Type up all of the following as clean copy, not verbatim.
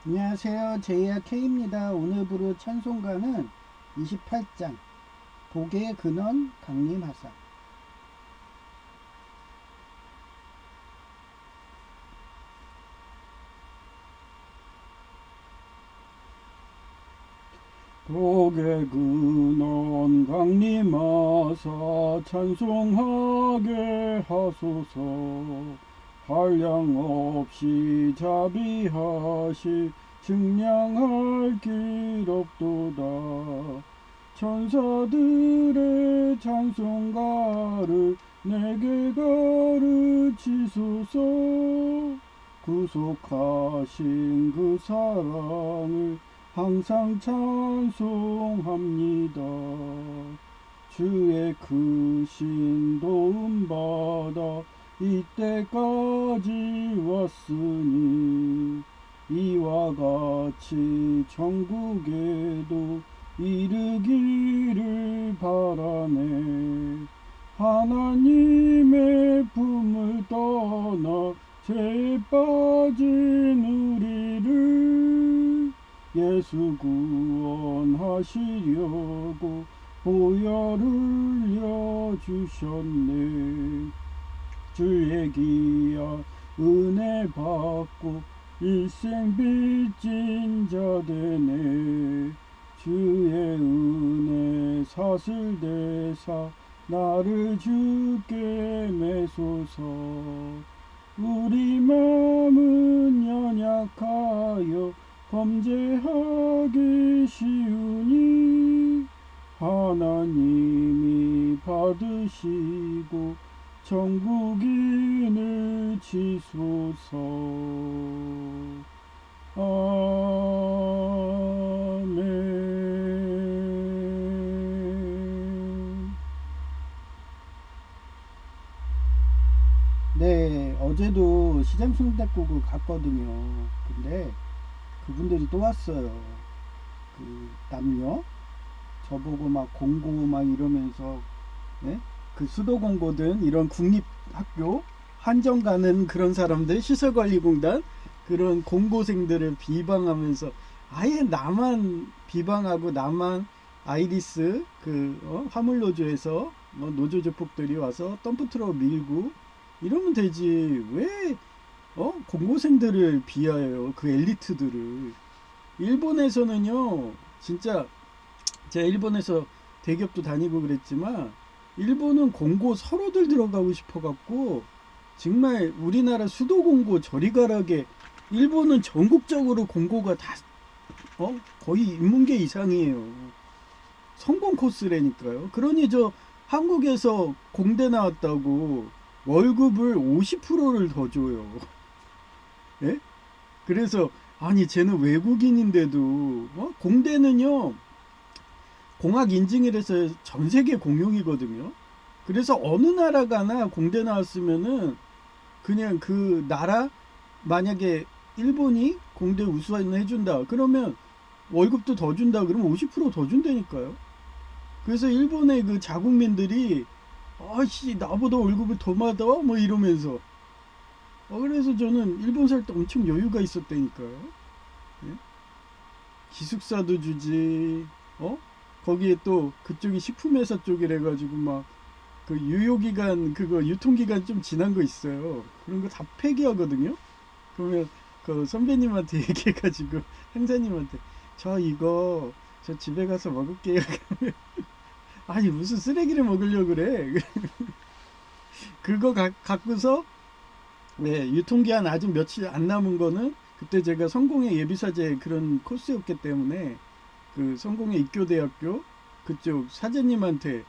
안녕하세요. 제이야 K입니다. 오늘 부를 찬송가는 28장 복의 근원 강림하사. 복의 근원 강림하사 찬송하게 하소서. 한량없이 자비하시 증량할 길 없도다. 천사들의 찬송가를 내게 가르치소서. 구속하신 그 사랑을 항상 찬송합니다. 주의 크신 도움 받아 이때까지 왔으니 이와 같이 천국에도 이르기를 바라네. 하나님의 품을 떠나 죄에 빠진 우리를 예수 구원하시려고 보혈을 흘려주셨네. 주의 귀한 은혜 받고 일생 빚진 자 되네. 주의 은혜 사슬대사 나를 주께 매소서. 우리 마음은 연약하여 범죄하기 쉬우니 하나님이 받으시고 천국인을 치소서. 아멘. 네, 어제도 시장 순댓국을 갔거든요. 근데 그분들이 또 왔어요. 그 남녀 저보고 막 공고 막 이러면서, 네? 그 수도 공고든 이런 국립학교 한정 가는 그런 사람들, 시설관리공단 그런 공고생들을 비방하면서 아예 나만 비방하고 나만 아이리스 화물노조에서 노조 조폭들이 와서 덤프트럭 밀고 이러면 되지. 왜 공고생들을 비하해요? 그 엘리트들을. 일본에서는요, 진짜 제가 일본에서 대기업도 다니고 그랬지만 일본은 공고 서로들 들어가고 싶어갖고 정말 우리나라 수도 공고 저리 가라게 일본은 전국적으로 공고가 다 거의 인문계 이상이에요. 성공 코스라니까요. 그러니 저 한국에서 공대 나왔다고 월급을 50%를 더 줘요. 예? 그래서 아니 쟤는 외국인인데도 공대는요 공학 인증이라서 전 세계 공용이거든요. 그래서 어느 나라 가나 공대 나왔으면은 그냥 그 나라 만약에 일본이 공대 우수한 해준다 그러면 월급도 더 준다 그러면 50%더 준다니까요. 그래서 일본의 그 자국민들이 아씨 나보다 월급을 더 받아 뭐 이러면서 그래서 저는 일본 살 때 엄청 여유가 있었다니까요. 예? 기숙사도 주지. 거기에 또 그쪽이 식품회사 쪽이래 가지고 막 그 유효기간 그거 유통기간 좀 지난 거 있어요. 그런 거 다 폐기하거든요. 그러면 그 선배님한테 얘기해가지고 형사님한테 저 이거 저 집에 가서 먹을게요. 아니 무슨 쓰레기를 먹으려고 그래. 그거 갖고서 네, 유통기한 아직 며칠 안 남은 거는 그때 제가 성공회 예비사제 그런 코스였기 때문에 그 성공회 입교대학교 그쪽 사장님한테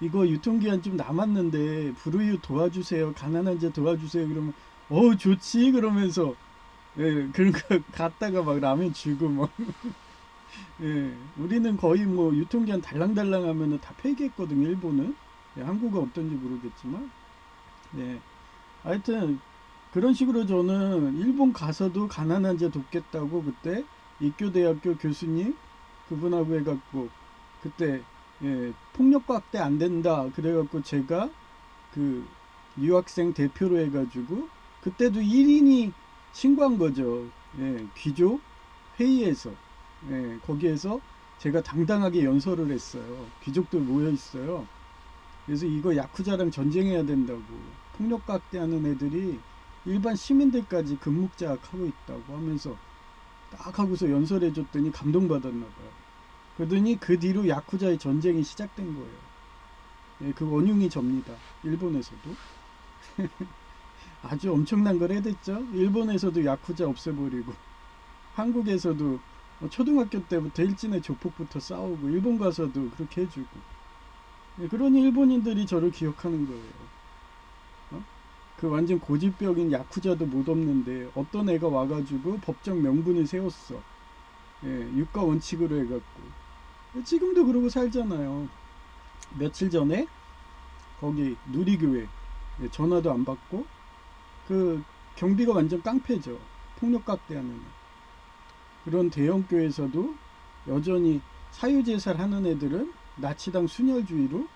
이거 유통기한 좀 남았는데 불우이웃 도와주세요. 가난한 자 도와주세요. 그러면 좋지 그러면서 예, 그런 거 갖다가 막 라면 주고 막 예, 우리는 거의 뭐 유통기한 달랑달랑 하면은 다 폐기했거든요. 일본은 예, 한국은 어떤지 모르겠지만 예, 하여튼 그런 식으로 저는 일본 가서도 가난한 자 돕겠다고 그때 입교대학교 교수님 그분하고 해갖고 그때 예, 폭력학대 안 된다 그래갖고 제가 그 유학생 대표로 해가지고 그때도 1인이 신고한 거죠. 예, 귀족 회의에서, 예, 거기에서 제가 당당하게 연설을 했어요. 귀족들 모여 있어요. 그래서 이거 야쿠자랑 전쟁해야 된다고, 폭력각대하는 애들이 일반 시민들까지 금묵자학하고 있다고 하면서 딱 하고서 연설해 줬더니 감동받았나 봐요. 그러더니 그 뒤로 야쿠자의 전쟁이 시작된 거예요. 예, 그 원흉이 접니다. 일본에서도. 아주 엄청난 걸 해댔죠. 일본에서도 야쿠자 없애버리고, 한국에서도 초등학교 때부터 일진의 조폭부터 싸우고, 일본 가서도 그렇게 해주고. 예, 그러니 일본인들이 저를 기억하는 거예요. 그 완전 고질병인 야쿠자도 못 없는데 어떤 애가 와가지고 법적 명분을 세웠어. 예, 유가 원칙으로 해갖고. 지금도 그러고 살잖아요. 며칠 전에 거기 누리교회, 예, 전화도 안 받고, 그 경비가 완전 깡패죠. 폭력각대하는 애. 그런 대형교회에서도 여전히 사유제사를 하는 애들은 나치당 순혈주의로,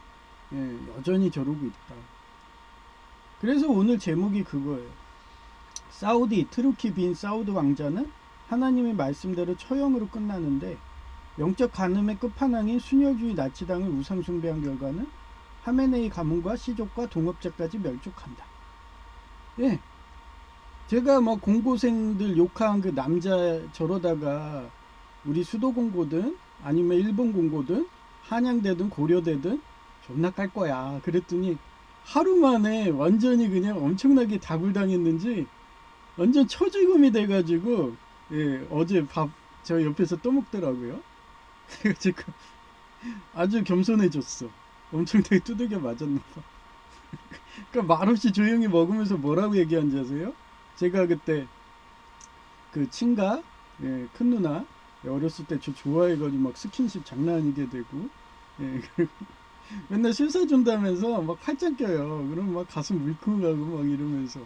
예, 여전히 저러고 있다. 그래서 오늘 제목이 그거예요. 사우디 트루키 빈 사우드 왕자는 하나님의 말씀대로 처형으로 끝나는데, 영적 간음의 끝판왕인 순혈주의 나치당을 우상 숭배한 결과는 하메네이 가문과 시족과 동업자까지 멸족한다. 예, 제가 뭐 공고생들 욕한 그 남자 저러다가 우리 수도 공고든 아니면 일본 공고든 한양대든 고려대든 존나 깔 거야. 그랬더니 하루 만에 완전히 그냥 엄청나게 다굴당했는지 완전 처지금이 돼가지고, 예, 어제 밥 저 옆에서 떠먹더라고요. 그래가지고 아주 겸손해졌어. 엄청나게 두들겨 맞았나 봐. 그러니까 말없이 조용히 먹으면서 뭐라고 얘기한지 아세요? 제가 그때 그 친가, 예, 큰 누나, 예, 어렸을 때 저 좋아해가지고 막 스킨십 장난 아니게 되고, 예, 그리고 맨날 술 사준다면서 막 팔짱 껴요. 그럼 막 가슴 물컹하고 막 이러면서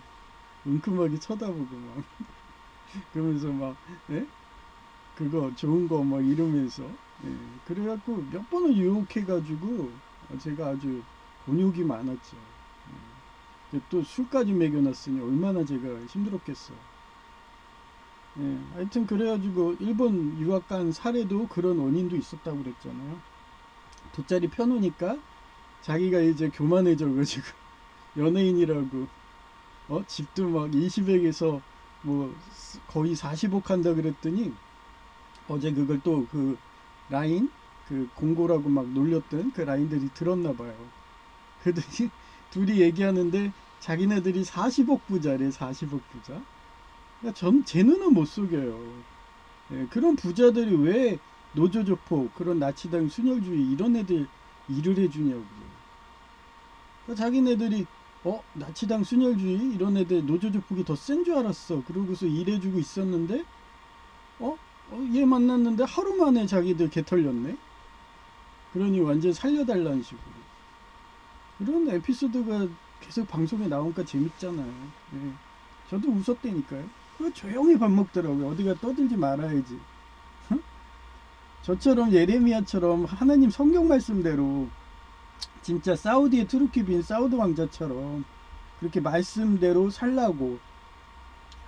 은큼하게 쳐다보고 막 그러면서 막, 예? 그거 좋은 거 막 이러면서, 예, 그래갖고 몇 번을 유혹해가지고 제가 아주 곤욕이 많았죠. 예. 또 술까지 먹여놨으니 얼마나 제가 힘들었겠어. 예, 하여튼 그래가지고 일본 유학 간 사례도 그런 원인도 있었다고 그랬잖아요. 돗자리 펴놓으니까 자기가 이제 교만해져가지고 연예인이라고, 집도 막 20억에서 뭐 거의 40억 한다 그랬더니, 어제 그걸 또 그 라인, 그 공고라고 막 놀렸던 그 라인들이 들었나 봐요. 그러더니 둘이 얘기하는데 자기네들이 40억 부자래. 40억 부자. 그러니까 제 눈은 못 속여요. 예, 그런 부자들이 왜 노조조폭, 그런 나치당 순혈주의 이런 애들 일을 해주냐고. 그러니까 자기네들이 나치당 순혈주의 이런 애들 노조조폭이 더 센 줄 알았어. 그러고서 일해주고 있었는데, 얘 만났는데 하루 만에 자기들 개 털렸네. 그러니 완전 살려달라는 식으로. 그런 에피소드가 계속 방송에 나오니까 재밌잖아요. 예. 저도 웃었다니까요. 그거 조용히 밥 먹더라고요. 어디가 떠들지 말아야지. 저처럼 예레미야처럼 하나님 성경 말씀대로 진짜 사우디의 투르키 빈 사우드 왕자처럼 그렇게 말씀대로 살라고,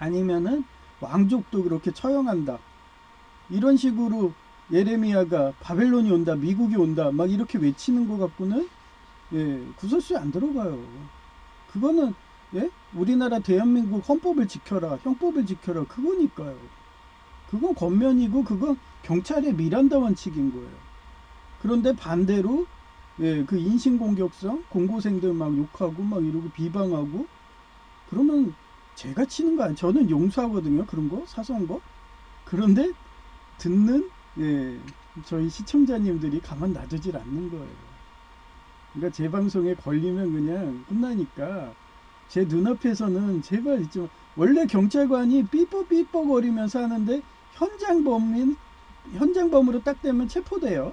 아니면은 왕족도 그렇게 처형한다, 이런 식으로 예레미야가 바벨론이 온다, 미국이 온다 막 이렇게 외치는 것 갖고는, 예, 구설수에 안 들어가요. 그거는, 예, 우리나라 대한민국 헌법을 지켜라, 형법을 지켜라, 그거니까요. 그건 겉면이고 그건 경찰의 미란다 원칙인 거예요. 그런데 반대로, 예, 그 인신공격성, 공고생들 막 욕하고 막 이러고 비방하고 그러면 제가 치는 거 아니에요. 저는 용서하거든요. 그런 거, 사소한 거. 그런데 듣는, 예, 저희 시청자님들이 가만 놔두질 않는 거예요. 그러니까 제 방송에 걸리면 그냥 혼나니까 제 눈앞에서는 제발 좀, 원래 경찰관이 삐뽀삐뽀 거리면서 하는데 현장범으로 딱 되면 체포돼요.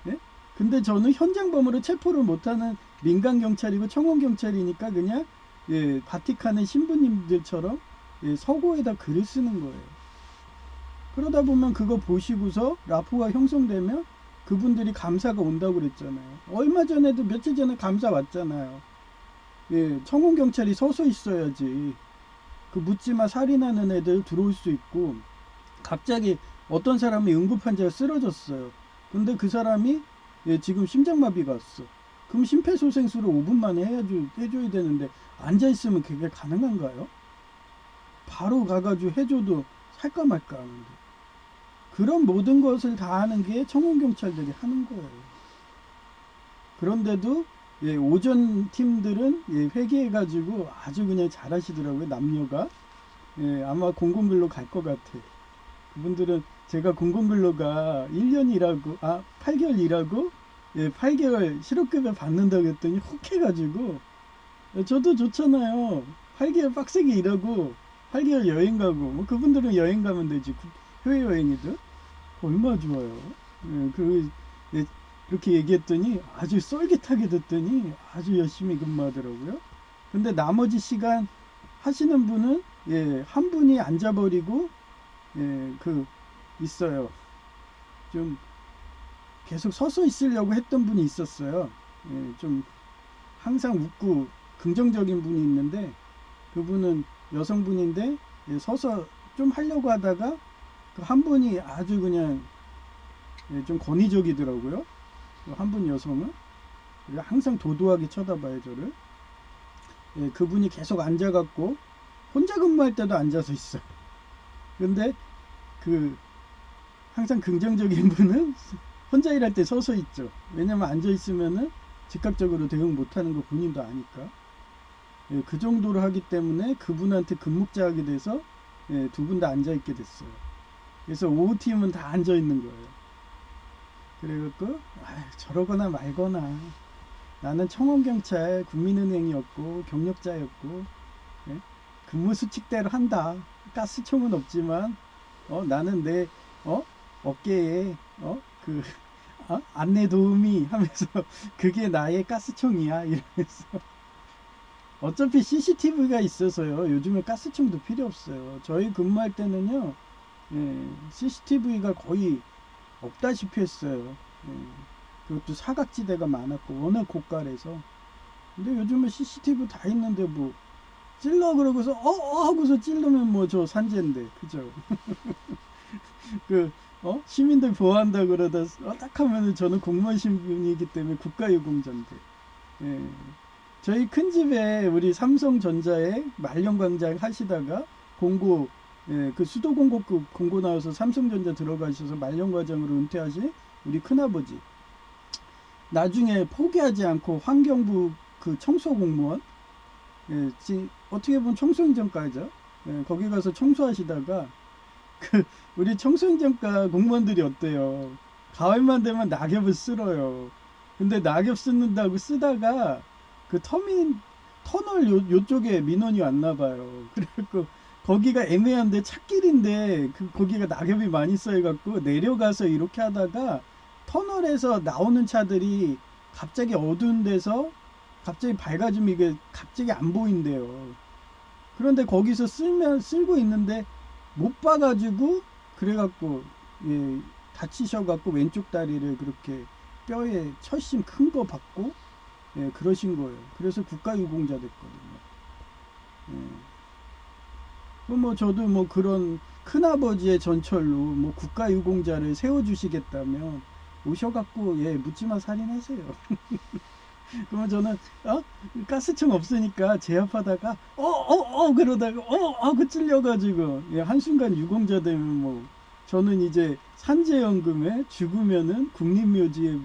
예? 근데 저는 현장범으로 체포를 못하는 민간 경찰이고 청원 경찰이니까 그냥, 예, 바티칸의 신부님들처럼, 예, 서고에다 글을 쓰는 거예요. 그러다 보면 그거 보시고서 라포가 형성되면 그분들이 감사가 온다고 그랬잖아요. 얼마 전에도 며칠 전에 감사 왔잖아요. 예, 청원 경찰이 서서 있어야지 그 묻지마 살인하는 애들 들어올 수 있고 갑자기 어떤 사람이 응급환자가 쓰러졌어요. 근데 그 사람이 지금 심장마비가 왔어. 그럼 심폐소생술을 5분 만에 해줘야 되는데 앉아있으면 그게 가능한가요? 바로 가가지고 해줘도 살까 말까 하는데, 그런 모든 것을 다 하는 게 청원경찰들이 하는 거예요. 그런데도 오전 팀들은 회계해가지고 아주 그냥 잘하시더라고요. 남녀가. 아마 공공근로 갈 것 같아. 그분들은 제가 공공근로가 1년 일하고 8개월 일하고 8개월 실업급여 받는다고 했더니 혹 해가지고, 저도 좋잖아요. 8개월 빡세게 일하고 8개월 여행 가고, 뭐 그분들은 여행 가면 되지. 해외여행이든 얼마나 좋아요. 그렇게 얘기했더니 아주 쏠깃하게 듣더니 아주 열심히 근무하더라고요. 근데 나머지 시간 하시는 분은 한 분이 앉아버리고 있어요. 좀 계속 서서 있으려고 했던 분이 있었어요. 좀 항상 웃고 긍정적인 분이 있는데, 그분은 여성분인데 서서 좀 하려고 하다가 그 한 분이 아주 그냥 좀 권위적이더라고요. 한 분 여성은 항상 도도하게 쳐다봐요, 저를. 그분이 계속 앉아갖고 혼자 근무할 때도 앉아서 있어요. 근데 항상 긍정적인 분은 혼자 일할 때 서서 있죠. 왜냐면 앉아 있으면은 즉각적으로 대응 못하는 거 본인도 아니까. 그 정도로 하기 때문에 그분한테 급묵자하게 돼서 두 분 다 앉아 있게 됐어요. 그래서 오후팀은 다 앉아 있는 거예요. 그래갖고 저러거나 말거나, 나는 청원경찰 국민은행이었고 경력자였고 근무 수칙대로 한다. 가스총은 없지만 나는 내 어깨에 안내 도우미 하면서 그게 나의 가스총이야 이러면서. 어차피 CCTV가 있어서요. 요즘에 가스총도 필요 없어요. 저희 근무할 때는요, CCTV가 거의 없다시피 했어요. 그것도 사각지대가 많았고 워낙 고가래서. 근데 요즘은 CCTV 다 있는데 뭐 찔러 그러고서 하고서 찔르면 뭐 저 산재인데, 그죠? 시민들 보호한다 그러다 딱 하면은 저는 공무원 신분이기 때문에 국가유공자인데. 저희 큰 집에 우리 삼성전자에 말년광장 하시다가 공고, 그 수도공고급 공고 나와서 삼성전자 들어가셔서 말년과장으로 은퇴하신 우리 큰아버지, 나중에 포기하지 않고 환경부 그 청소공무원, 어떻게 보면 청소행정과죠. 거기 가서 청소하시다가 우리 청소행정과 공무원들이 어때요? 가을만 되면 낙엽을 쓸어요. 근데 낙엽 쓰는다고 쓰다가 그 터널 요쪽에 민원이 왔나 봐요. 그래갖고 거기가 애매한데 찻길인데 거기가 낙엽이 많이 쌓여갖고 내려가서 이렇게 하다가 터널에서 나오는 차들이 갑자기 어두운 데서 갑자기 밝아지면 이게 갑자기 안 보인대요. 그런데 거기서 쓸고 있는데 못 봐가지고, 그래갖고 다치셔갖고 왼쪽 다리를 그렇게 뼈에 철심 큰 거 받고 그러신 거예요. 그래서 국가유공자 됐거든요. 뭐 저도 뭐 그런 큰아버지의 전철로 뭐 국가유공자를 세워주시겠다면 오셔갖고 묻지마 살인하세요. 그러면 저는 가스총 없으니까 제압하다가 그러다가 하고 찔려가지고 한순간 유공자 되면 뭐 저는 이제 산재연금에 죽으면은 국립묘지에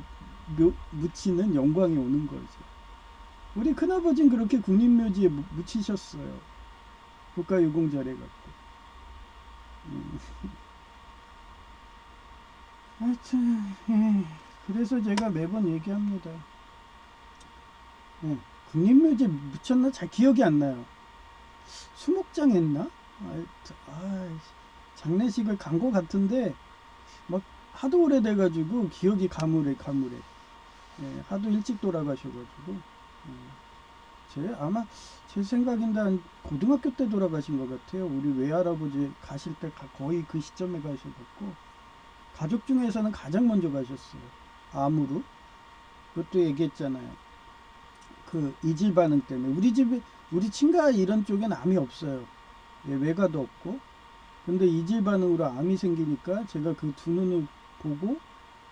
묻히는 영광이 오는 거죠. 우리 큰아버지는 그렇게 국립묘지에 묻히셨어요. 국가유공자래 갖고. 하여튼 그래서 제가 매번 얘기합니다. 국립묘지에 묻혔나 잘 기억이 안 나요. 수목장 했나? 장례식을 간 것 같은데 막 하도 오래돼가지고 기억이 가물해. 하도 일찍 돌아가셔가지고. 아마 제 생각인데 한 고등학교 때 돌아가신 것 같아요. 우리 외할아버지 가실 때 거의 그 시점에 가셔갖고, 가족 중에서는 가장 먼저 가셨어요. 암으로. 그것도 얘기했잖아요. 그 이질 반응 때문에 우리 친가 이런 쪽엔 암이 없어요. 외가도 없고. 근데 이질 반응으로 암이 생기니까 제가 그 두 눈을 보고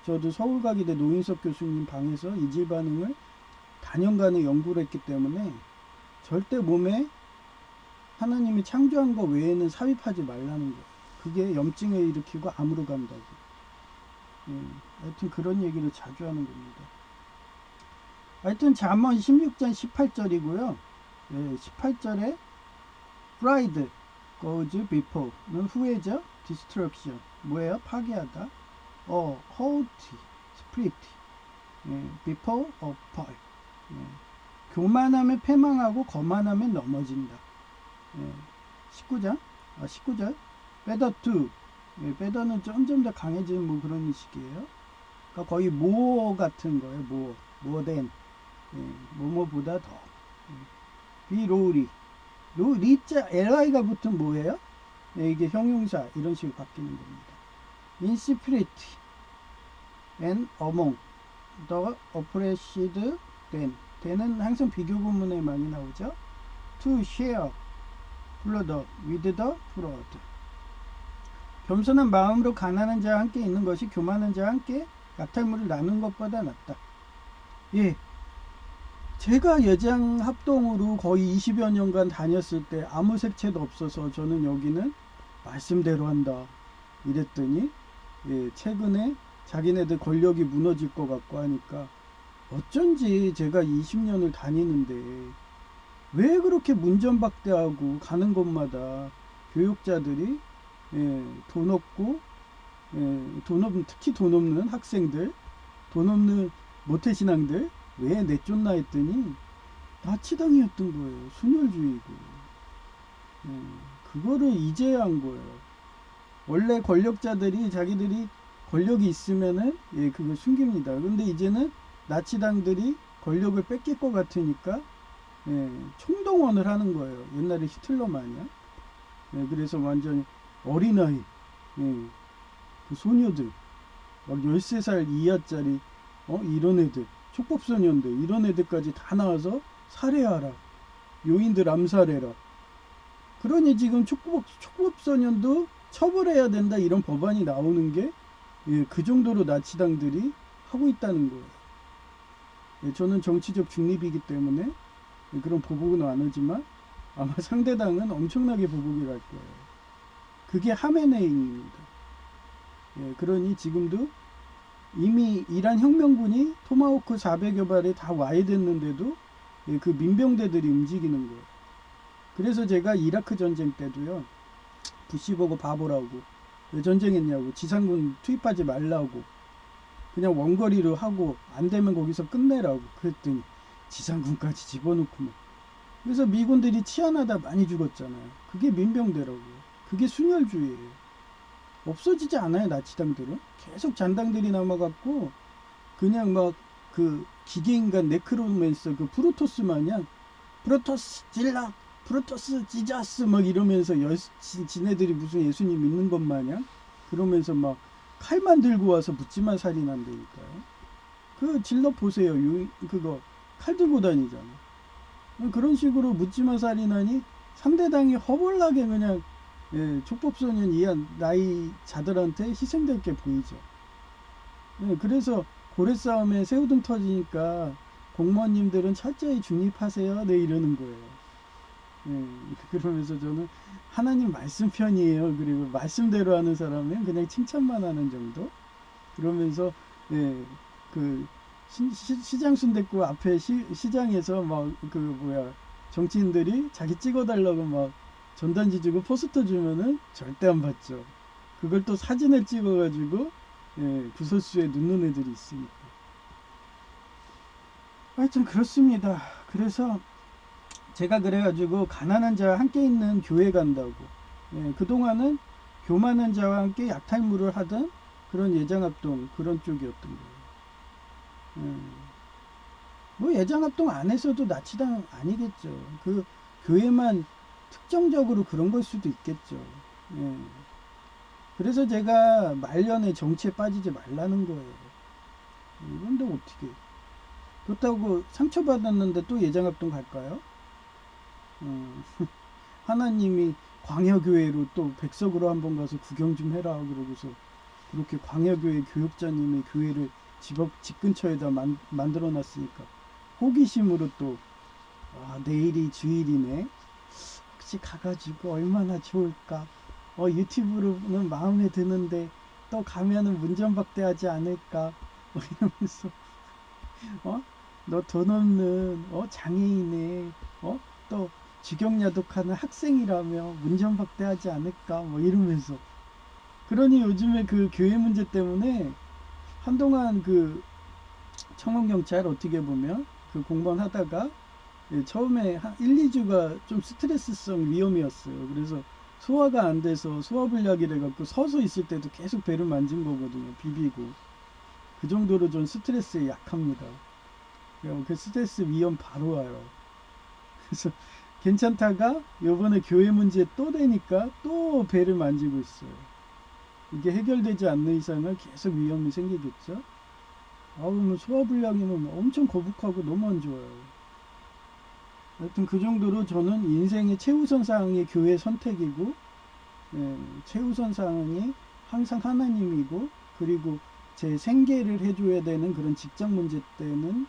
저도 서울가기대 노인석 교수님 방에서 이질 반응을 단연간에 연구를 했기 때문에 절대 몸에 하나님이 창조한 거 외에는 삽입하지 말라는 거. 그게 염증을 일으키고 암으로 간다고. 하여튼 그런 얘기를 자주 하는 겁니다. 하여튼 잠언 16장 18절이고요. 18절에 pride goes before는 후회죠. destruction 뭐예요? 파괴하다. haughty spirit before a fall. 교만하면 패망하고 거만하면 넘어진다. 19절 better to better는 점점 더 강해지는 뭐 그런 식이에요. 그러니까 거의 more 같은 거예요. more than 뭐뭐보다 더. be lowly 리자 li가 붙은 뭐예요? 이게 형용사 이런 식으로 바뀌는 겁니다. in spirit and among the oppressed then은 항상 비교 구문에 많이 나오죠. to share blood with the broad. 겸손한 마음으로 가난한 자와 함께 있는 것이 교만한 자와 함께 약탈물을 나누는 것보다 낫다. 제가 예장 합동으로 거의 20여 년간 다녔을 때 아무 색채도 없어서 저는 여기는 말씀대로 한다 이랬더니 최근에 자기네들 권력이 무너질 것 같고 하니까 어쩐지 제가 20년을 다니는데 왜 그렇게 문전박대하고 가는 곳마다 교육자들이 돈 없고 특히 돈 없는 학생들, 돈 없는 모태신앙들 왜 내쫓나 했더니 나치당이었던 거예요. 순혈주의고. 그거를 이제야 한 거예요. 원래 권력자들이 자기들이 권력이 있으면은 그걸 숨깁니다. 근데 이제는 나치당들이 권력을 뺏길 것 같으니까 총동원을 하는 거예요. 옛날에 히틀러 마냥. 그래서 완전히 어린아이, 그 소녀들, 막 13살 이하짜리, 이런 애들, 촉법소년들, 이런 애들까지 다 나와서 살해하라. 요인들 암살해라. 그러니 지금 촉법소년도 처벌해야 된다 이런 법안이 나오는 게 그 정도로 나치당들이 하고 있다는 거예요. 저는 정치적 중립이기 때문에 그런 보복은 안 하지만 아마 상대당은 엄청나게 보복을 할 거예요. 그게 하메네이입니다. 그러니 지금도 이미 이란 혁명군이 토마호크 400여 발에 다 와해됐는데도 그 민병대들이 움직이는 거예요. 그래서 제가 이라크 전쟁 때도요. 부시 보고 바보라고 왜 전쟁했냐고 지상군 투입하지 말라고 그냥 원거리로 하고 안 되면 거기서 끝내라고 그랬더니 지상군까지 집어넣고 막 그래서 미군들이 치안하다 많이 죽었잖아요. 그게 민병대라고요. 그게 순혈주의예요. 없어지지 않아요. 나치당들은 계속 잔당들이 남아갖고 그냥 막 그 기계인간 네크로맨서 그 프로토스 마냥 프로토스 질락 프로토스 지자스 막 이러면서 지네들이 무슨 예수님 믿는 것 마냥 그러면서 막 칼만 들고 와서 묻지마 살인한다니까요. 그 질러 보세요. 그거 칼 들고 다니잖아. 그런 식으로 묻지마 살인하니 상대당이 허벌나게 그냥 촉법소년 이한 나이 자들한테 희생될 게 보이죠. 그래서 고래싸움에 새우등 터지니까 공무원님들은 철저히 중립하세요. 이러는 거예요. 그러면서 저는 하나님 말씀 편이에요. 그리고 말씀대로 하는 사람은 그냥 칭찬만 하는 정도. 그러면서 그 시장 순댓국 앞에 시장에서 막 정치인들이 자기 찍어달라고 막 전단지 주고 포스터 주면은 절대 안 받죠. 그걸 또 사진을 찍어가지고 구설수에 넣는 애들이 있으니까. 하여튼 그렇습니다. 그래서 제가 그래가지고 가난한 자와 함께 있는 교회 간다고. 그동안은 교만한 자와 함께 약탈물을 하던 그런 예장합동 그런 쪽이었던 거예요. 뭐 예장합동 안에서도 나치당 아니겠죠. 그 교회만 특정적으로 그런 걸 수도 있겠죠. 그래서 제가 말년에 정치에 빠지지 말라는 거예요. 이런데 어떻게 그렇다고 상처받았는데 또 예장합동 갈까요? 하나님이 광야교회로 또 백석으로 한번 가서 구경 좀 해라 그러고서 그렇게 광야교회 교육자님의 교회를 집 근처에다 만들어 놨으니까 호기심으로 또 내일이 주일이네. 혹시 가가지고 얼마나 좋을까. 유튜브로는 마음에 드는데 또 가면은 문전박대하지 않을까. 이러면서 너 돈 없는 장애인에 또 직영야독하는 학생이라며 문전박대하지 않을까 이러면서. 그러니 요즘에 그 교회 문제 때문에 한동안 그 청원경찰 어떻게 보면 그 공방하다가 처음에 한 1, 2주가 좀 스트레스성 위험이었어요. 그래서 소화가 안 돼서 소화불량이래 갖고 서서 있을 때도 계속 배를 만진 거거든요. 비비고. 그 정도로 좀 스트레스에 약합니다. 그 스트레스 위험 바로 와요. 그래서 괜찮다가 요번에 교회 문제 또 되니까 또 배를 만지고 있어요. 이게 해결되지 않는 이상은 계속 위험이 생기겠죠. 그러면 소화불량이면 엄청 거북하고 너무 안 좋아요. 하여튼 그 정도로 저는 인생의 최우선 사항이 교회 선택이고, 최우선 사항이 항상 하나님이고, 그리고 제 생계를 해줘야 되는 그런 직장 문제 때는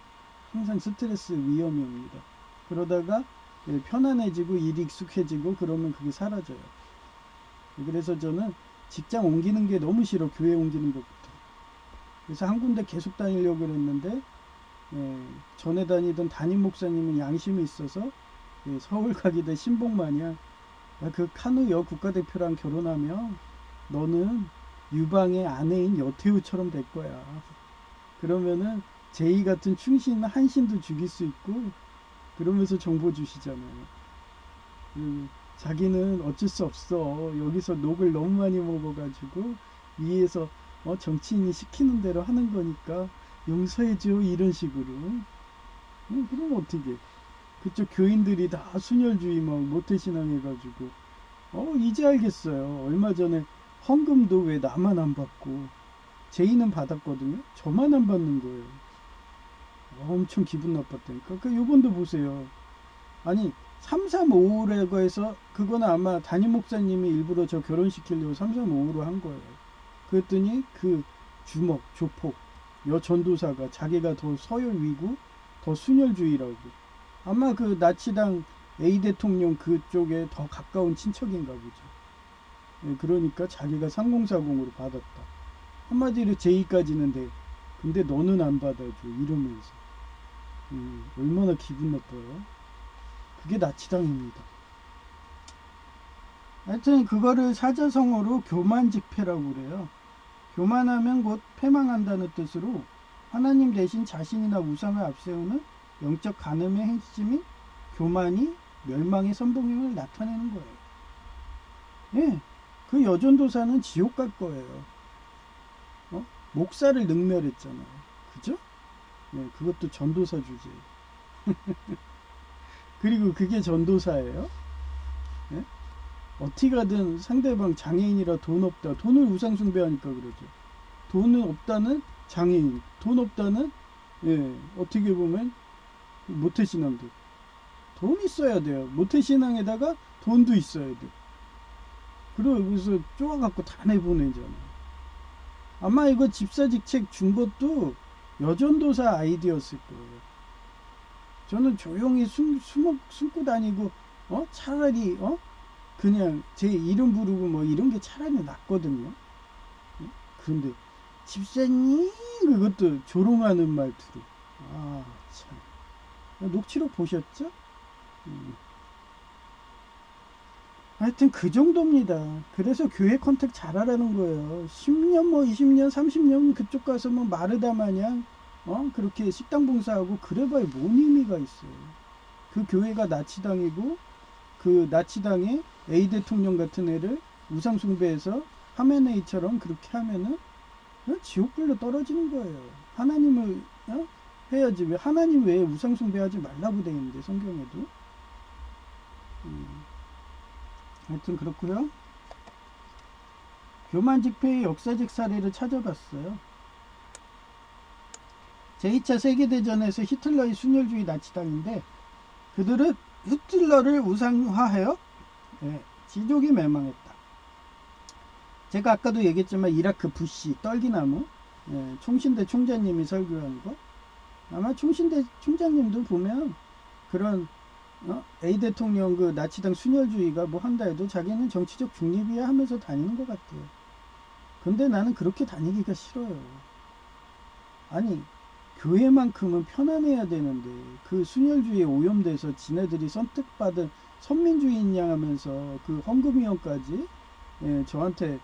항상 스트레스 위험이 옵니다. 그러다가 편안해지고 일이 익숙해지고 그러면 그게 사라져요. 그래서 저는 직장 옮기는 게 너무 싫어. 교회 옮기는 것부터. 그래서 한 군데 계속 다니려고 그랬는데 전에 다니던 담임 목사님은 양심이 있어서 서울 가기도 신봉마냥 그 카누여 국가대표랑 결혼하면 너는 유방의 아내인 여태우처럼 될 거야. 그러면은 제이 같은 충신 한신도 죽일 수 있고 그러면서 정보 주시잖아요. 자기는 어쩔 수 없어. 여기서 녹을 너무 많이 먹어가지고 위에서 정치인이 시키는 대로 하는 거니까 용서해줘 이런 식으로. 그럼 어떻게? 그쪽 교인들이 다 순혈주의 막 모태신앙 해가지고 이제 알겠어요. 얼마 전에 헌금도 왜 나만 안 받고 제이는 받았거든요. 저만 안 받는 거예요. 엄청 기분 나빴다니까. 요번도 보세요. 아니 3355라고 해서 그거는 아마 담임 목사님이 일부러 저 결혼시키려고 3355로 한 거예요. 그랬더니 그 주먹 조폭 여 전도사가 자기가 더 서열위고 더 순혈주의라고. 아마 그 나치당 A 대통령 그쪽에 더 가까운 친척인가 보죠. 그러니까 자기가 3040으로 받았다. 한마디로 제의까지는 돼. 근데 너는 안 받아줘 이러면서. 얼마나 기분 나빠요. 그게 나치당입니다. 하여튼 그거를 사자성어로 교만직패라고 그래요. 교만하면 곧 패망한다는 뜻으로 하나님 대신 자신이나 우상을 앞세우는 영적 간음의 핵심인 교만이 멸망의 선봉임을 나타내는 거예요. 그 여전도사는 지옥 갈 거예요. 목사를 능멸했잖아요. 그죠? 그것도 전도사 주제. 그리고 그게 전도사예요. 어떻게 가든 상대방 장애인이라 돈 없다. 돈을 우상숭배하니까 그러죠. 돈은 없다는 장애인, 돈 없다는 어떻게 보면 모태신앙들. 돈 있어야 돼요. 모태신앙에다가 돈도 있어야 돼. 그래서 쪼아갖고 다 내보내잖아요. 아마 이거 집사직책 준 것도 여전도사 아이디어였을 거예요. 저는 조용히 숨고 다니고 차라리 그냥 제 이름 부르고 뭐 이런 게 차라리 낫거든요. 그런데 집사님 그것도 조롱하는 말투로. 참. 녹취록 보셨죠? 하여튼 그 정도입니다. 그래서 교회 컨택 잘하라는 거예요. 10년 20년 30년 그쪽 가서 마르다 마냥 그렇게 식당 봉사하고 그래봐야 뭔 의미가 있어요. 그 교회가 나치당이고 그 나치당의 A 대통령 같은 애를 우상숭배해서 하메네이처럼 그렇게 하면은 지옥불로 떨어지는 거예요. 하나님을 해야지. 왜 하나님 외에 우상숭배하지 말라고 되어 있는데 성경에도. 하여튼 그렇고요. 교만직패의 역사적 사례를 찾아봤어요. 제2차 세계대전에서 히틀러의 순혈주의 나치당인데 그들은 히틀러를 우상화해요. 지족이 멸망했다. 제가 아까도 얘기했지만 이라크 부시 떨기나무, 총신대 총장님이 설교한 거, 아마 총신대 총장님도 보면 그런 A 대통령 그 나치당 순혈주의가 뭐 한다 해도 자기는 정치적 중립이야 하면서 다니는 것 같아요. 근데 나는 그렇게 다니기가 싫어요. 아니, 교회만큼은 편안해야 되는데 그 순혈주의에 오염돼서 지네들이 선택받은 선민주의인 양 하면서 그 헌금위원까지 저한테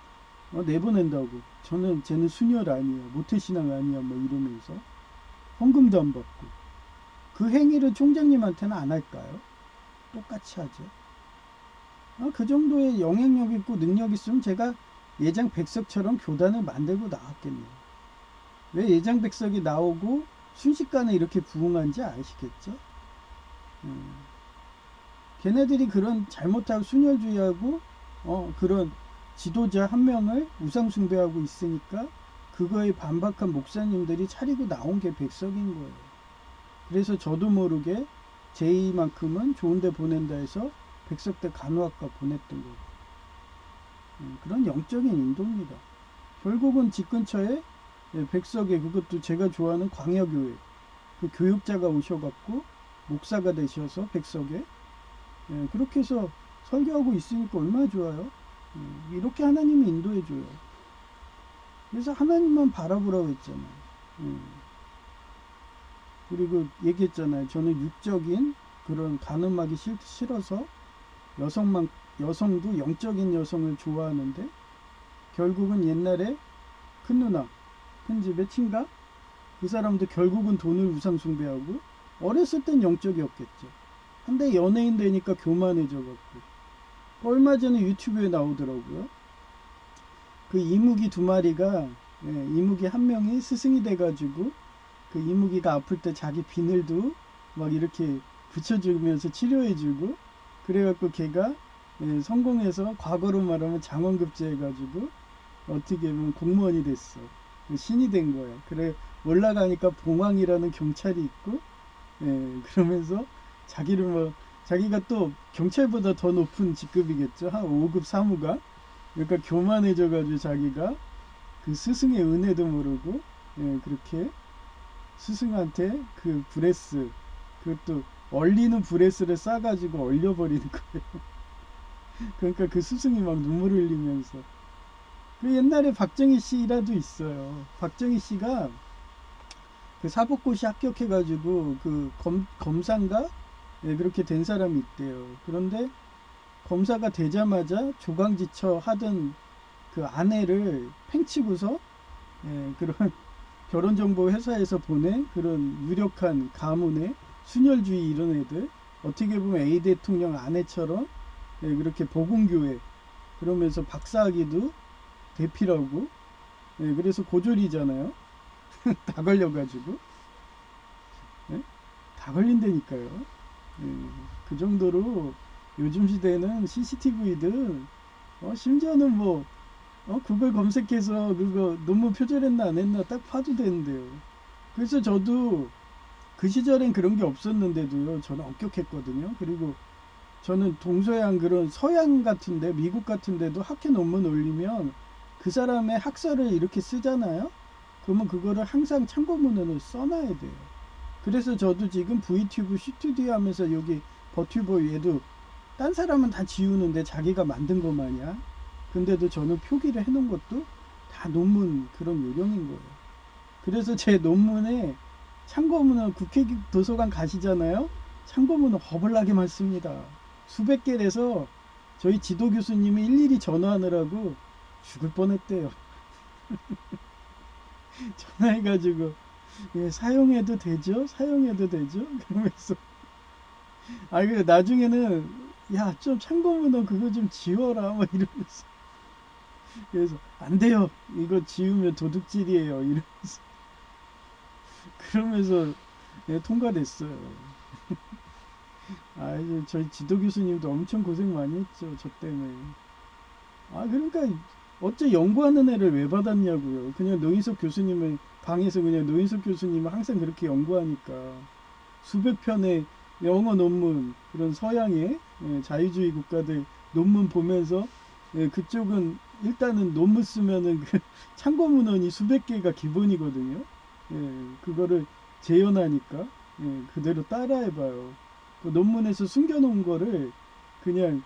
내보낸다고. 저는 쟤는 순혈 아니야, 모태신앙 아니야 뭐 이러면서 헌금도 안 받고. 그 행위를 총장님한테는 안 할까요? 똑같이 하죠. 그 정도의 영향력 있고 능력 있으면 제가 예장백석처럼 교단을 만들고 나왔겠네요. 왜 예장백석이 나오고 순식간에 이렇게 부흥한지 아시겠죠? 걔네들이 그런 잘못하고 순혈주의하고 그런 지도자 한 명을 우상숭배하고 있으니까 그거에 반박한 목사님들이 차리고 나온 게 백석인 거예요. 그래서 저도 모르게 제2만큼은 좋은 데 보낸다 해서 백석대 간호학과 보냈던 거고. 그런 영적인 인도입니다. 결국은 집 근처에 백석에, 그것도 제가 좋아하는 광야교회 그 교육자가 오셔갖고 목사가 되셔서 백석에 그렇게 해서 설교하고 있으니까 얼마나 좋아요. 이렇게 하나님이 인도해줘요. 그래서 하나님만 바라보라고 했잖아요. 그리고 얘기했잖아요. 저는 육적인 그런 가늠하기 싫어서 여성도 영적인 여성을 좋아하는데, 결국은 옛날에 큰 누나, 큰 집의 친가, 그 사람도 결국은 돈을 우상숭배하고 어렸을 땐 영적이었겠죠. 근데 연예인 되니까 교만해져갖고. 얼마 전에 유튜브에 나오더라고요. 그 이무기 두 마리가, 이무기 한 명이 스승이 돼가지고 그 이무기가 아플 때 자기 비늘도 막 이렇게 붙여주면서 치료해주고, 그래갖고 걔가 성공해서 과거로 말하면 장원급제 해가지고 어떻게 보면 공무원이 됐어. 신이 된 거야. 그래 올라가니까 봉황이라는 경찰이 있고, 그러면서 자기가 또 경찰보다 더 높은 직급이겠죠. 한 5급 사무가. 그러니까 교만해져가지고 자기가 그 스승의 은혜도 모르고 그렇게 스승한테 그 브레스, 그것도 얼리는 브레스를 싸가지고 얼려버리는 거예요. 그러니까 그 스승이 막 눈물을 흘리면서. 그 옛날에 박정희 씨라도 있어요. 박정희 씨가 그 사법고시 합격해가지고 그 검사인가? 그렇게 된 사람이 있대요. 그런데 검사가 되자마자 조강지처 하던 그 아내를 팽치고서 그런 결혼정보 회사에서 보낸 그런 유력한 가문의 순혈주의 이런 애들, 어떻게 보면 A 대통령 아내처럼 그렇게 복음교회 그러면서 박사학위도 대피라고. 그래서 고졸이잖아요. 다 걸려가지고. 다 걸린다니까요. 그 정도로 요즘 시대는 CCTV든 심지어는 뭐 구글 검색해서 그거 논문 표절했나 안 했나 딱 봐도 되는데요. 그래서 저도 그 시절엔 그런 게 없었는데도요, 저는 엄격했거든요. 그리고 저는 동서양 그런 서양 같은데, 미국 같은데도 학회 논문 올리면 그 사람의 학설을 이렇게 쓰잖아요. 그러면 그거를 항상 참고문헌을 써놔야 돼요. 그래서 저도 지금 VTuber 슈튜디오 하면서 여기 버튜버 얘도 딴 사람은 다 지우는데 자기가 만든 거 마냥, 근데도 저는 표기를 해놓은 것도 다 논문 그런 요령인 거예요. 그래서 제 논문에 참고문헌, 국회 도서관 가시잖아요. 참고문헌 허벌나게 많습니다. 수백 개래서 저희 지도 교수님이 일일이 전화하느라고 죽을 뻔했대요. 전화해가지고 사용해도 되죠? 사용해도 되죠? 그러면서 그래 나중에는 야 좀 참고문헌 그거 좀 지워라 막 이러면서, 그래서 안 돼요, 이거 지우면 도둑질이에요 이러면서 그러면서 통과됐어요. 이제 저희 지도 교수님도 엄청 고생 많이 했죠, 저 때문에. 그러니까 어째 연구하는 애를 왜 받았냐고요. 그냥 노인석 교수님의 방에서 그냥 노인석 교수님은 항상 그렇게 연구하니까 수백 편의 영어 논문, 그런 서양의 자유주의 국가들 논문 보면서 예, 그쪽은 일단은 논문 쓰면은 그 참고 문헌이 수백 개가 기본이거든요. 예, 그거를 재현하니까 그대로 따라해봐요. 그 논문에서 숨겨놓은 거를 그냥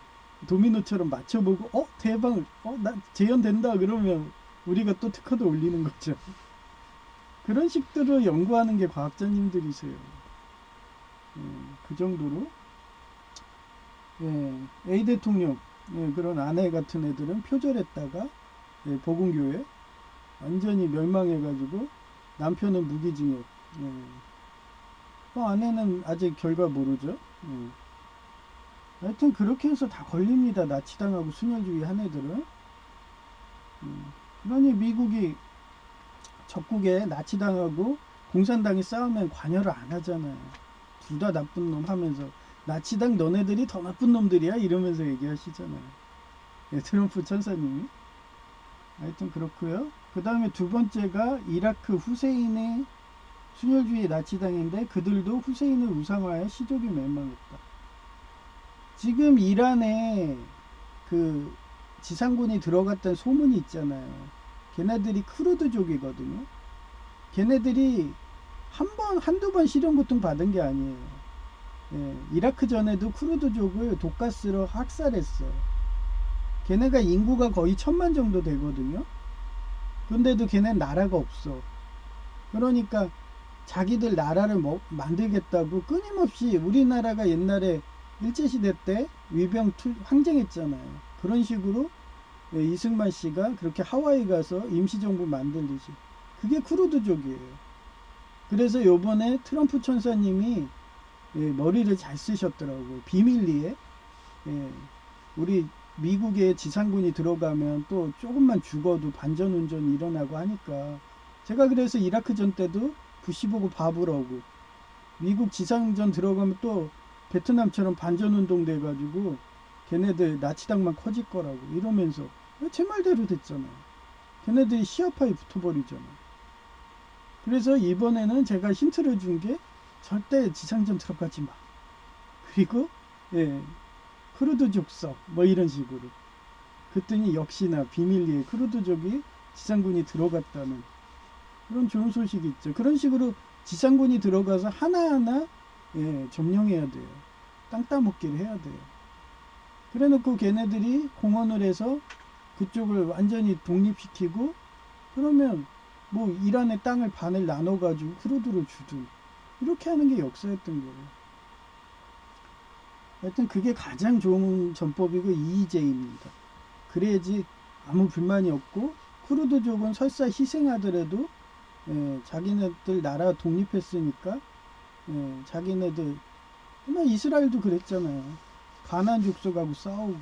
도미노처럼 맞춰보고 대박 나 재현된다 그러면 우리가 또 특허도 올리는 거죠. 그런 식으로 연구하는 게 과학자님들이세요. 그 정도로 A 대통령 그런 아내 같은 애들은 표절했다가 보건교회 완전히 멸망해가지고 남편은 무기징역. 아내는 아직 결과 모르죠. 하여튼 그렇게 해서 다 걸립니다. 나치당하고 순혈주의 한 애들은. 그러니 미국이 적국에 나치당하고 공산당이 싸우면 관여를 안 하잖아요. 둘 다 나쁜 놈 하면서 나치당 너네들이 더 나쁜 놈들이야 이러면서 얘기하시잖아요. 트럼프 천사님이. 하여튼 그렇고요. 그 다음에 두 번째가 이라크 후세인의 순혈주의 나치당인데 그들도 후세인을 우상화해 시족이 멸망했다. 지금 이란에 그 지상군이 들어갔던 소문이 있잖아요. 걔네들이 크루드족이거든요. 걔네들이 한두 번 실형고통 받은 게 아니에요. 이라크 전에도 크루드족을 독가스로 학살했어요. 걔네가 인구가 거의 1000만 정도 되거든요. 근데도 걔네는 나라가 없어. 그러니까 자기들 나라를 만들겠다고 끊임없이 우리나라가 옛날에 일제시대 때 위병 항쟁했잖아요. 그런 식으로 이승만 씨가 그렇게 하와이 가서 임시정부 만들듯이 그게 쿠르드족이에요. 그래서 요번에 트럼프 천사님이 머리를 잘 쓰셨더라고요. 비밀리에 우리 미국의 지상군이 들어가면 또 조금만 죽어도 반전운전이 일어나고 하니까 제가 그래서 이라크전 때도 부시 보고 바보라고 미국 지상전 들어가면 또 베트남처럼 반전운동 돼가지고 걔네들 나치당만 커질 거라고 이러면서 제 말대로 됐잖아요. 걔네들이 시아파에 붙어버리잖아. 그래서 이번에는 제가 힌트를 준 게 절대 지상전 들어가지 마. 그리고 크루드족 써. 뭐 이런 식으로. 그랬더니 역시나 비밀리에 크루드족이 지상군이 들어갔다는 그런 좋은 소식이 있죠. 그런 식으로 지상군이 들어가서 하나하나 점령해야 돼요. 땅 따먹기를 해야 돼요. 그래 놓고 걔네들이 공헌을 해서 그쪽을 완전히 독립시키고 그러면 뭐 이란의 땅을 반을 나눠가지고 크루드를 주든 이렇게 하는 게 역사였던 거예요. 하여튼 그게 가장 좋은 전법이고 이의제입니다. 그래야지 아무 불만이 없고 쿠르드족은 설사 희생하더라도 자기네들 나라 독립했으니까 자기네들 이스라엘도 그랬잖아요. 가나안 족속하고 싸우고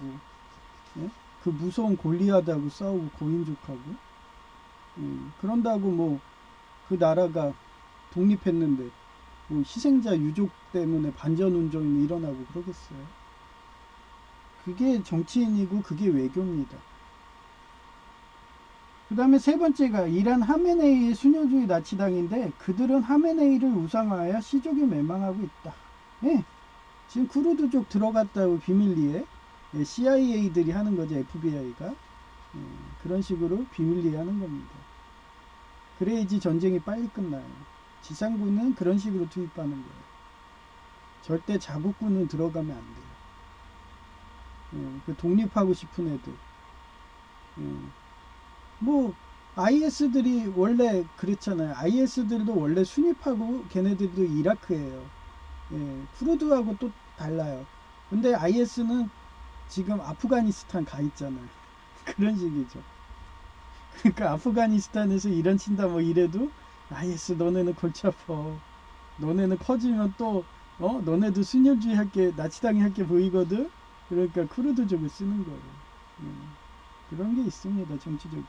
그 무서운 골리앗하고 싸우고 고인족하고 그런다고 뭐 그 나라가 독립했는데 뭐 희생자 유족 때문에 반전운전이 일어나고 그러겠어요. 그게 정치인이고 그게 외교입니다. 그 다음에 세 번째가 이란 하메네이의 순혈주의 나치당인데 그들은 하메네이를 우상화하여 시족이 멸망하고 있다. 지금 쿠르드족 들어갔다고 비밀리에 CIA들이 하는 거죠. FBI가 그런 식으로 비밀리에 하는 겁니다. 그래야지 전쟁이 빨리 끝나요. 지상군은 그런 식으로 투입하는 거예요. 절대 자국군은 들어가면 안 돼요. 그 독립하고 싶은 애들. 뭐 IS들이 원래 그랬잖아요. IS들도 원래 순위파고 걔네들도 이라크예요. 쿠르드하고 또 달라요. 근데 IS는 지금 아프가니스탄 가 있잖아요. 그런 식이죠. 그러니까 아프가니스탄에서 이런 친다 뭐 이래도 IS 너네는 골치 아파. 너네는 커지면 또 너네도 순혈주의 할게 나치당이 할게 보이거든. 그러니까 쿠르드족을 쓰는 거예요. 그런 게 있습니다. 정치적으로.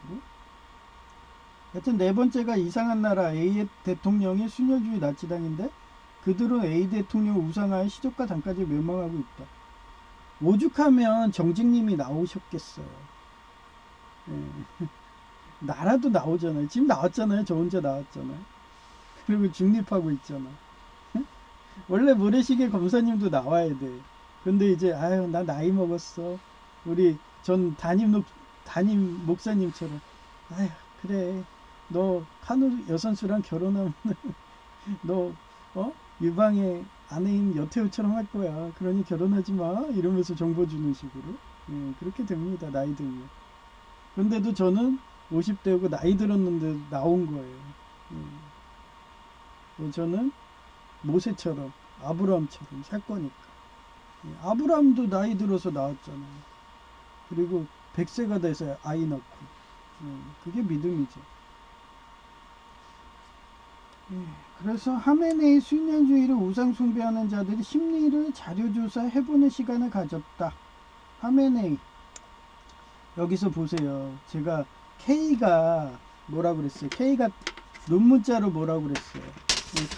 하여튼 네 번째가 이상한 나라 A 대통령이 순혈주의 나치당인데 그들은 A 대통령을 우상화해 시족과 당까지 멸망하고 있다. 오죽하면 정직님이 나오셨겠어요. 나라도 나오잖아요. 지금 나왔잖아요. 저 혼자 나왔잖아요. 그리고 중립하고 있잖아. 원래 모래시계 검사님도 나와야 돼. 근데 이제 나 나이 먹었어. 우리 전 담임 목사님처럼 아휴 그래 너 카누 여선수랑 결혼하면 너 유방의 아내인 여태우처럼 할 거야. 그러니 결혼하지 마. 이러면서 정보 주는 식으로. 예, 그렇게 됩니다. 나이 들면. 그런데도 저는 50대고 나이 들었는데 나온 거예요. 예. 저는 모세처럼 아브라함처럼 살 거니까. 예, 아브라함도 나이 들어서 나왔잖아요. 그리고 100세가 돼서 아이 낳고. 예, 그게 믿음이죠. 그래서 하메네이 수년주의를 우상 숭배하는 자들이 심리를 자료조사해보는 시간을 가졌다. 하메네이 여기서 보세요. 제가 K가 뭐라 그랬어요? K가 논문자로 뭐라 그랬어요?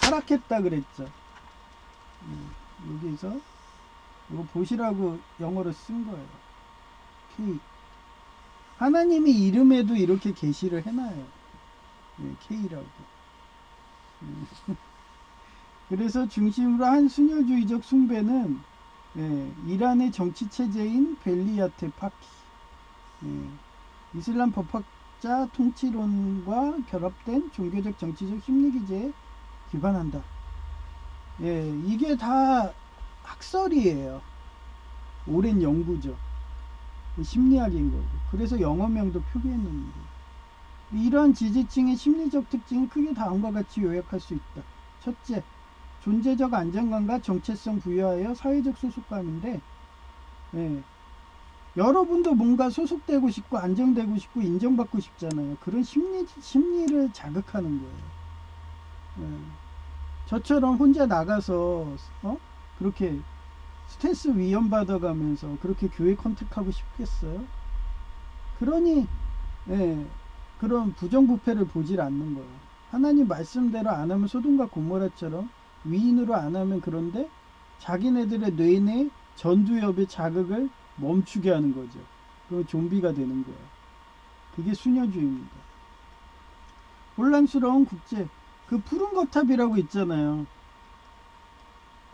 타락했다 그랬죠. 여기서 이거 보시라고 영어로 쓴 거예요. K 하나님이 이름에도 이렇게 게시를 해놔요. K라고. 그래서 중심으로 한 순혈주의적 숭배는 이란의 정치체제인 벨리아테 파키 이슬람 법학자 통치론과 결합된 종교적 정치적 심리기제에 기반한다. 이게 다 학설이에요. 오랜 연구죠. 심리학인 거고. 그래서 영어명도 표기했는데 이러한 지지층의 심리적 특징을 크게 다음과 같이 요약할 수 있다. 첫째, 존재적 안정감과 정체성 부여하여 사회적 소속감인데 여러분도 뭔가 소속되고 싶고 안정되고 싶고 인정받고 싶잖아요. 그런 심리를 자극하는 거예요. 저처럼 혼자 나가서 그렇게 스트레스 위험 받아가면서 그렇게 교회 컨택하고 싶겠어요? 그러니 그런 부정부패를 보질 않는 거예요. 하나님 말씀대로 안 하면 소돔과 고모라처럼 위인으로 안 하면 그런데 자기네들의 뇌내 전두엽의 자극을 멈추게 하는 거죠. 그럼 좀비가 되는 거예요. 그게 수녀주의입니다. 혼란스러운 국제 그 푸른 거탑이라고 있잖아요.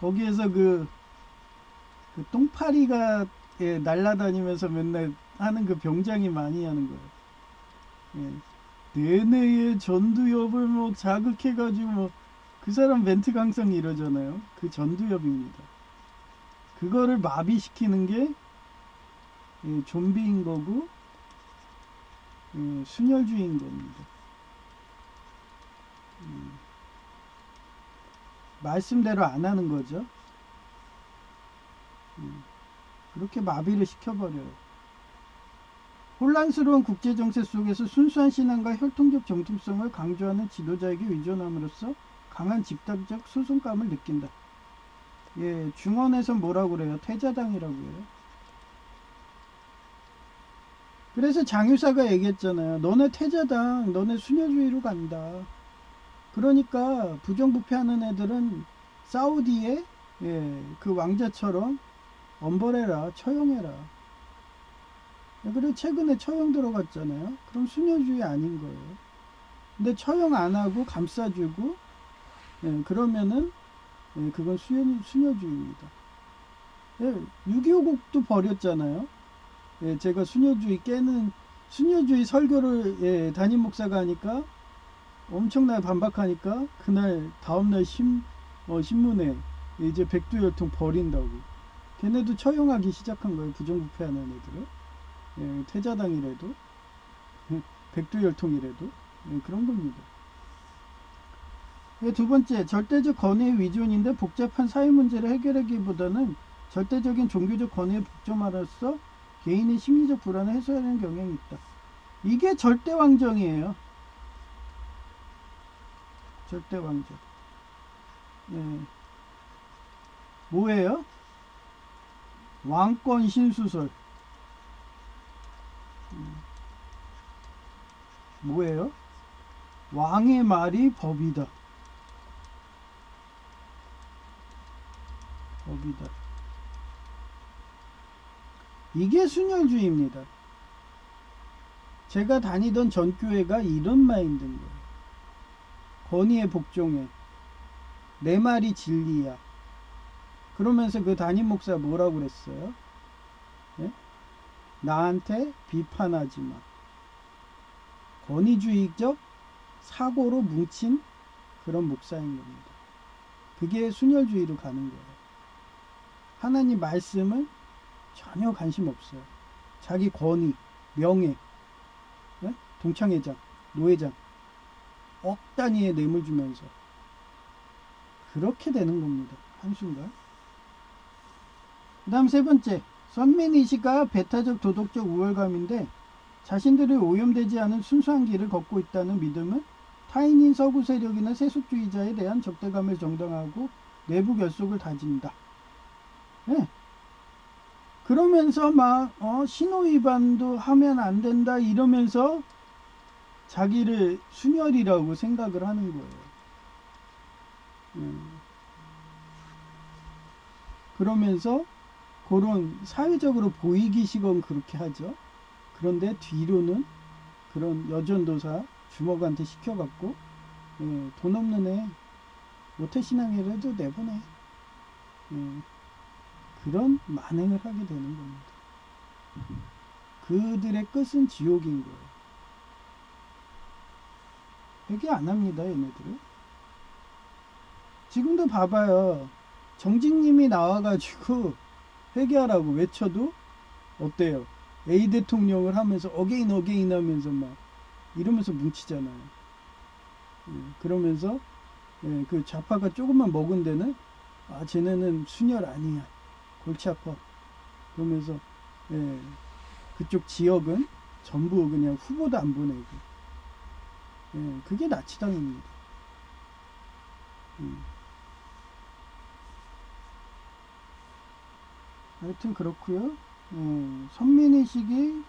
거기에서 그 똥파리가 날아다니면서 맨날 하는 그 병장이 많이 하는 거예요. 내내의 전두엽을 뭐 자극해가지고 뭐 그 사람 멘트 강성이 이러잖아요. 그 전두엽입니다. 그거를 마비시키는 게 좀비인 거고 순혈주의인 겁니다. 말씀대로 안 하는 거죠. 그렇게 마비를 시켜버려요. 혼란스러운 국제정세 속에서 순수한 신앙과 혈통적 정통성을 강조하는 지도자에게 의존함으로써 강한 집단적 소속감을 느낀다. 중언에서 뭐라고 그래요? 퇴자당이라고 해요. 그래서 장유사가 얘기했잖아요. 너네 퇴자당, 너네 순혈주의로 간다. 그러니까 부정부패하는 애들은 사우디의 그 왕자처럼 엄벌해라, 처형해라. 그리고 최근에 처형 들어갔잖아요. 그럼 순혈주의 아닌 거예요. 근데 처형 안 하고 감싸주고 그러면은 그건 순혈주의입니다. 6.25국도 버렸잖아요. 제가 순혈주의 설교를 담임 목사가 하니까 엄청나게 반박하니까 그날 다음날 신문에 이제 백두혈통 버린다고. 걔네도 처형하기 시작한 거예요. 부정부패하는 애들을. 퇴자당이라도 백두혈통이라도 그런 겁니다. 두 번째, 절대적 권위의 위존인데 복잡한 사회 문제를 해결하기보다는 절대적인 종교적 권위에 복종함으로써 개인의 심리적 불안을 해소하는 경향이 있다. 이게 절대왕정이에요. 절대왕정. 뭐예요? 왕권 신수설. 뭐예요? 왕의 말이 법이다. 법이다. 이게 순혈주의입니다. 제가 다니던 전교회가 이런 마인드인 거예요. 권위에 복종해. 내 말이 진리야. 그러면서 그 담임 목사가 뭐라고 그랬어요? 나한테 비판하지 마. 권위주의적 사고로 뭉친 그런 목사인 겁니다. 그게 순혈주의로 가는 거예요. 하나님 말씀은 전혀 관심 없어요. 자기 권위, 명예, 네? 동창회장, 노회장 억 단위의 뇌물 주면서 그렇게 되는 겁니다. 한순간. 그 다음 세 번째, 선민의식과 배타적 도덕적 우월감인데 자신들이 오염되지 않은 순수한 길을 걷고 있다는 믿음은 타인인 서구 세력이나 세속주의자에 대한 적대감을 정당화하고 내부 결속을 다진다. 네. 그러면서 막 신호 위반도 하면 안 된다 이러면서 자기를 순혈이라고 생각을 하는 거예요. 그러면서 그런 사회적으로 보이기식은 그렇게 하죠. 그런데 뒤로는 그런 여전도사 주먹한테 시켜갖고 돈 없는 애 모태신앙이라도 내보내. 그런 만행을 하게 되는 겁니다. 그들의 끝은 지옥인 거예요. 회개 안 합니다, 얘네들은. 지금도 봐봐요. 정직님이 나와가지고 회개하라고 외쳐도 어때요? A 대통령을 하면서 어게인 하면서 막 이러면서 뭉치잖아요. 그러면서 그 좌파가 조금만 먹은 데는 쟤네는 순혈 아니야. 골치 아파. 그러면서 그쪽 지역은 전부 그냥 후보도 안 보내고 그게 나치당입니다. 하여튼 그렇고요. 선민의식이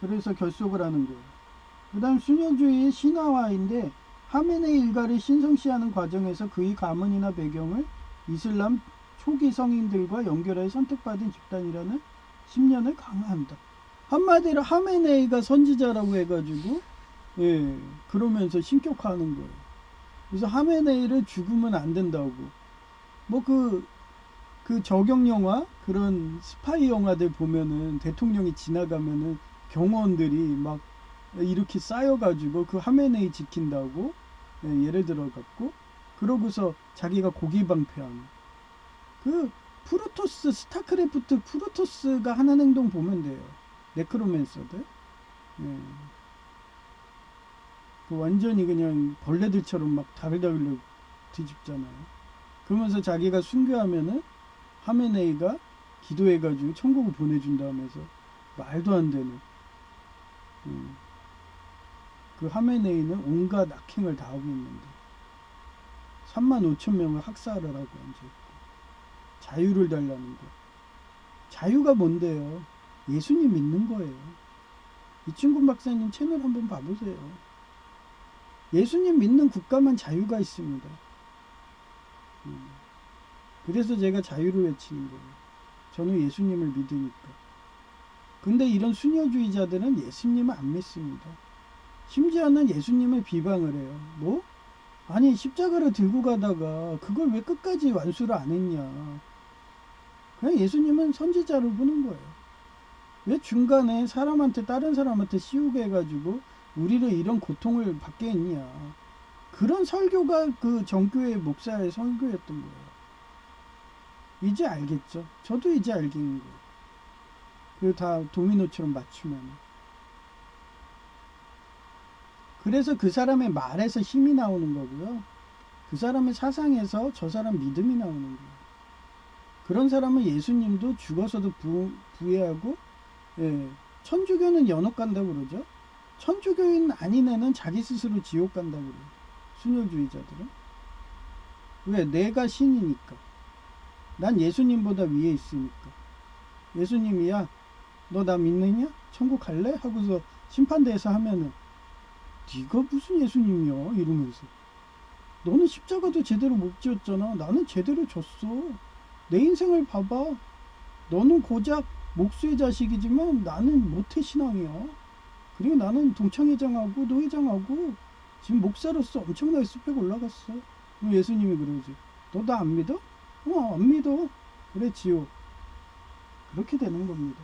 그래서 결속을 하는 거예요. 그 다음 순혈주의의 신화화인데 하메네이 일가를 신성시하는 과정에서 그의 가문이나 배경을 이슬람 초기 성인들과 연결해 선택받은 집단이라는 신념을 강화한다. 한마디로 하메네이가 선지자라고 해가지고 그러면서 신격화하는 거예요. 그래서 하메네이를 죽으면 안 된다고. 뭐 그 저격 영화 그런 스파이 영화들 보면은 대통령이 지나가면은 경호원들이 막 이렇게 쌓여가지고 그 하메네이 지킨다고 예를 들어 갖고 그러고서 자기가 고기 방패하는 그 프로토스 스타크래프트 프로토스가 하는 행동 보면 돼요. 네크로맨서들. 그 완전히 그냥 벌레들처럼 막 다글다글 뒤집잖아요. 그러면서 자기가 순교하면은 하메네이가 기도해가지고 천국을 보내준다 하면서 말도 안 되는 그 하메네이는 온갖 악행을 다 하고 있는데 35,000명을 학살을 하고 앉아있고 자유를 달라는 거. 자유가 뭔데요? 예수님 믿는 거예요. 이충근 박사님 채널 한번 봐보세요. 예수님 믿는 국가만 자유가 있습니다. 그래서 제가 자유를 외치는 거예요. 저는 예수님을 믿으니까. 근데 이런 순혈주의자들은 예수님을 안 믿습니다. 심지어는 예수님을 비방을 해요. 뭐? 아니 십자가를 들고 가다가 그걸 왜 끝까지 완수를 안 했냐. 그냥 예수님은 선지자를 보는 거예요. 왜 중간에 다른 사람한테 씌우게 해가지고 우리를 이런 고통을 받게 했냐. 그런 설교가 그 정교회 목사의 설교였던 거예요. 이제 알겠죠. 저도 이제 알겠는 거예요. 그리고 다 도미노처럼 맞추면. 그래서 그 사람의 말에서 힘이 나오는 거고요. 그 사람의 사상에서 저 사람 믿음이 나오는 거예요. 그런 사람은 예수님도 죽어서도 부회하고 천주교는 연옥 간다고 그러죠. 천주교인 아닌 애는 자기 스스로 지옥 간다고 그래요. 순혈주의자들은. 왜? 내가 신이니까. 난 예수님보다 위에 있으니까. 예수님이야 너 나 믿느냐? 천국 갈래? 하고서 심판대에서 하면은 네가 무슨 예수님이야? 이러면서 너는 십자가도 제대로 못 지었잖아. 나는 제대로 졌어. 내 인생을 봐봐. 너는 고작 목수의 자식이지만 나는 모태신앙이야. 그리고 나는 동창회장하고 노회장하고 지금 목사로서 엄청나게 스펙 올라갔어. 그럼 예수님이 그러지. 너 나 안 믿어? 안 믿어. 그래 지옥. 그렇게 되는 겁니다.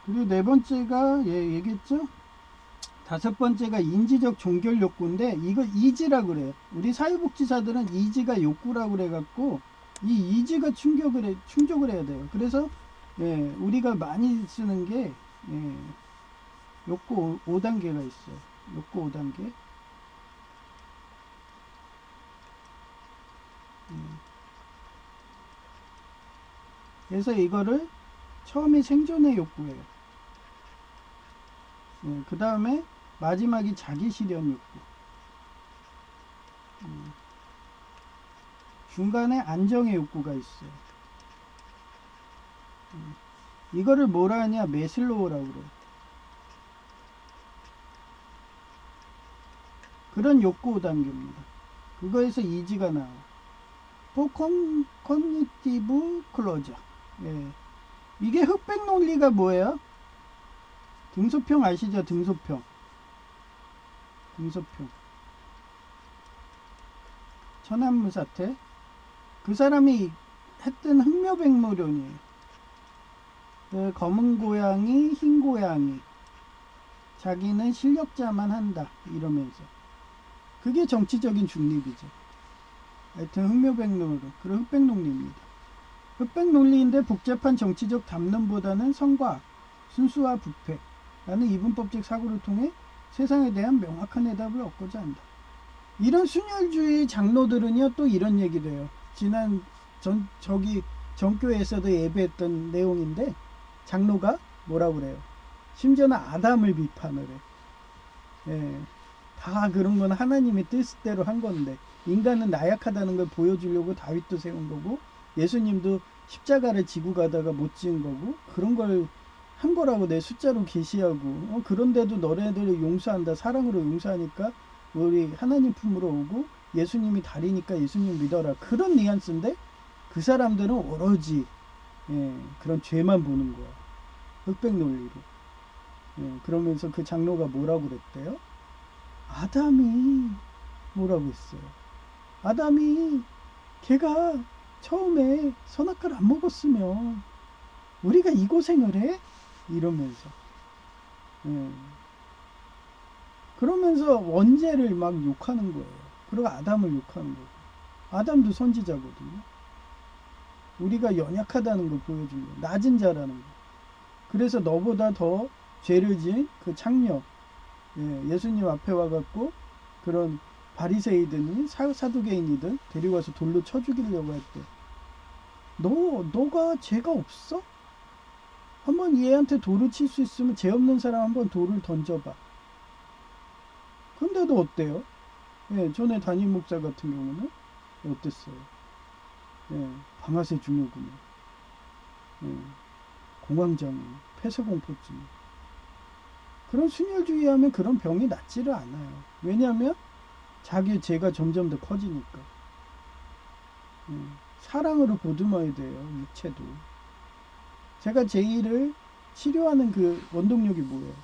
그리고 네 번째가 얘기했죠. 다섯 번째가 인지적 종결 욕구인데 이거 이지라 그래요. 우리 사회복지사들은 이지가 욕구라고 그래갖고 이 이지가 충족을 해야 돼요. 그래서 우리가 많이 쓰는 게 욕구 5단계가 있어요. 욕구 5단계. 그래서 이거를 처음이 생존의 욕구예요. 그 다음에 마지막이 자기 실현 욕구. 중간에 안정의 욕구가 있어요. 이거를 뭐라 하냐? 메슬로우라고 그래요. 그런 욕구 5단계입니다. 그거에서 이지가 나와요. 또 커뮤니티브 클로저. 이게 흑백 논리가 뭐예요? 등소평 아시죠? 등소평. 천안무 사태. 그 사람이 했던 흑묘백모론이에요. 검은 고양이, 흰 고양이. 자기는 실력자만 한다. 이러면서. 그게 정치적인 중립이죠. 하여튼 흑묘백모론. 그런 흑백논리입니다. 흑백논리인데 복잡한 정치적 담론보다는 성과, 순수와 부패 라는 이분법적 사고를 통해 세상에 대한 명확한 해답을 얻고자 한다. 이런 순혈주의 장로들은요 또 이런 얘기도 해요. 지난 전교에서도 예배했던 내용인데 장로가 뭐라고 그래요? 심지어는 아담을 비판을 해. 다 그런 건 하나님의 뜻대로 한 건데 인간은 나약하다는 걸 보여주려고 다윗도 세운 거고 예수님도 십자가를 지고 가다가 못 지은 거고 그런 걸 한 거라고 내 숫자로 계시하고 그런데도 너네들을 용서한다. 사랑으로 용서하니까 우리 하나님 품으로 오고 예수님이 다리니까 예수님 믿어라. 그런 뉘앙스인데 그 사람들은 오로지 그런 죄만 보는 거야. 흑백 논리로. 그러면서 그 장로가 뭐라고 그랬대요? 아담이 뭐라고 했어요? 아담이 걔가 처음에 선악과를 안 먹었으면 우리가 이 고생을 해? 이러면서 그러면서 원죄를 막 욕하는 거예요. 그리고 아담을 욕하는 거고 아담도 선지자거든요. 우리가 연약하다는 걸 보여준 거예요. 낮은 자라는 거. 그래서 너보다 더 죄를 지은 그 창녀 예수님 앞에 와갖고 그런 바리새이든 사두개인이든 데리고 와서 돌로 쳐 죽이려고 할 때 너가 죄가 없어? 한번 얘한테 돌을 칠 수 있으면 죄 없는 사람 한번 돌을 던져봐. 근데도 어때요? 전에 담임 목사 같은 경우는 어땠어요? 방아쇠 증후군, 공황장애, 폐쇄공포증. 그런 순혈주의하면 그런 병이 낫지를 않아요. 왜냐하면 자기 죄가 점점 더 커지니까. 사랑으로 보듬어야 돼요. 육체도. 제가 제2를 치료하는 그 원동력이 뭐예요?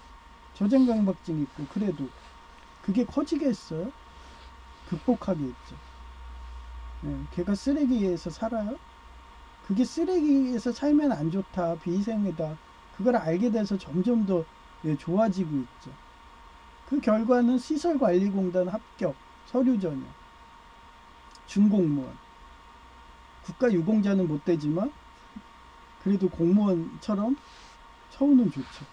저장강박증 있고 그래도 그게 커지겠어요? 극복하겠죠. 걔가 쓰레기에서 살아요? 그게 쓰레기에서 살면 안 좋다, 비위생이다. 그걸 알게 돼서 점점 더 좋아지고 있죠. 그 결과는 시설관리공단 합격, 서류 전형, 준공무원. 국가 유공자는 못 되지만 그래도 공무원처럼 처우는 좋죠.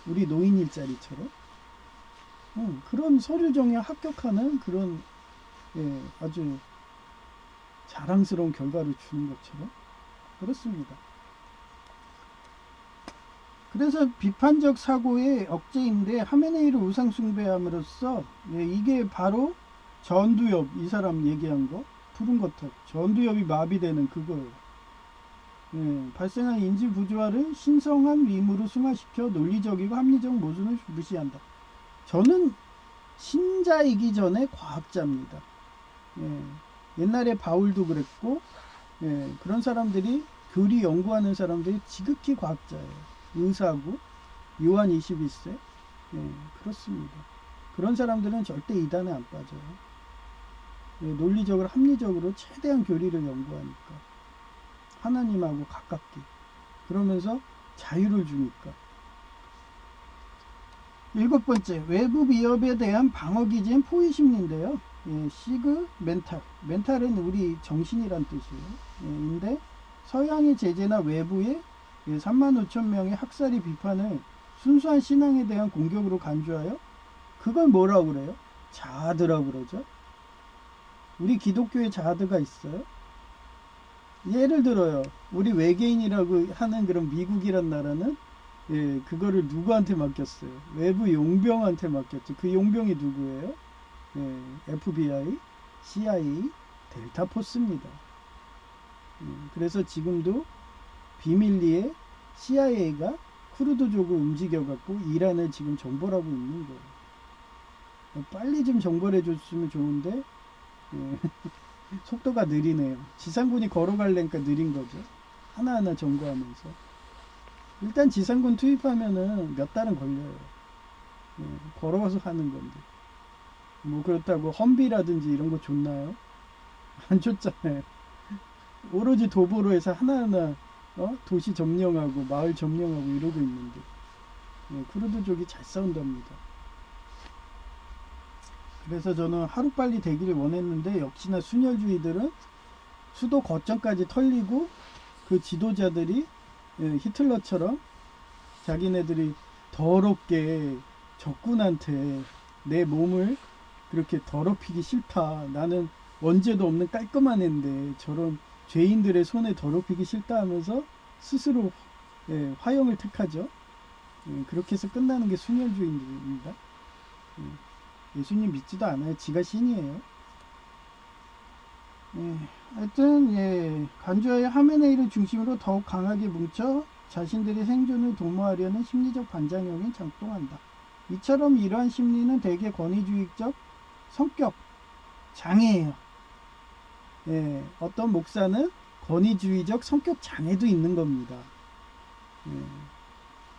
우리 노인 일자리처럼. 그런 서류 전형 합격하는 그런 아주 자랑스러운 결과를 주는 것처럼 그렇습니다. 그래서 비판적 사고의 억제인데 하메네이를 우상 숭배함으로써 이게 바로 전두엽 이 사람 얘기한 거 푸른 거탑 전두엽이 마비되는 그거예요. 발생한 인지 부조화를 신성한 의무로 승화시켜 논리적이고 합리적 모순을 무시한다. 저는 신자이기 전에 과학자입니다. 옛날에 바울도 그랬고 그런 사람들이 교리 연구하는 사람들이 지극히 과학자예요. 의사고 요한 21세 그렇습니다. 그런 사람들은 절대 이단에 안 빠져요. 논리적으로 합리적으로 최대한 교리를 연구하니까 하나님하고 가깝게 그러면서 자유를 주니까 7번째, 외부 위협에 대한 방어 기제인 포위 심리인데요. 예, 시그 멘탈. 멘탈은 우리 정신이란 뜻이에요. 예, 인데 서양의 제재나 외부의 3만 5천 명의 학살이 비판을 순수한 신앙에 대한 공격으로 간주하여 그걸 뭐라고 그래요? 자아드라고 그러죠. 우리 기독교에 자아드가 있어요. 예를 들어요. 우리 외계인이라고 하는 그런 미국이란 나라는 그거를 누구한테 맡겼어요? 외부 용병한테 맡겼죠. 그 용병이 누구예요? FBI, CIA, 델타포스입니다. 그래서 지금도 비밀리에 CIA가 쿠르드족을 움직여갖고 이란을 지금 정벌하고 있는 거예요. 빨리 좀 정벌해 줬으면 좋은데 속도가 느리네요. 지상군이 걸어가려니까 느린 거죠. 하나하나 점거하면서. 일단 지상군 투입하면은 몇 달은 걸려요. 걸어서 하는 건데. 뭐 그렇다고 험비라든지 이런 거 줬나요? 안 줬잖아요. 오로지 도보로에서 하나하나 도시 점령하고 마을 점령하고 이러고 있는데 쿠르드족이 잘 싸운답니다. 그래서 저는 하루빨리 되기를 원했는데 역시나 순혈주의들은 수도 거점까지 털리고 그 지도자들이 히틀러처럼 자기네들이 더럽게 적군한테 내 몸을 그렇게 더럽히기 싫다. 나는 원죄도 없는 깔끔한 애인데 저런 죄인들의 손에 더럽히기 싫다 하면서 스스로 화형을 택하죠. 그렇게 해서 끝나는 게 순혈주의입니다. 예수님 믿지도 않아요. 지가 신이에요. 하여튼 간주하여 하메네이를 중심으로 더욱 강하게 뭉쳐 자신들의 생존을 도모하려는 심리적 반작용이 작동한다. 이처럼 이러한 심리는 대개 권위주의적 성격 장애예요. 어떤 목사는 권위주의적 성격 장애도 있는 겁니다.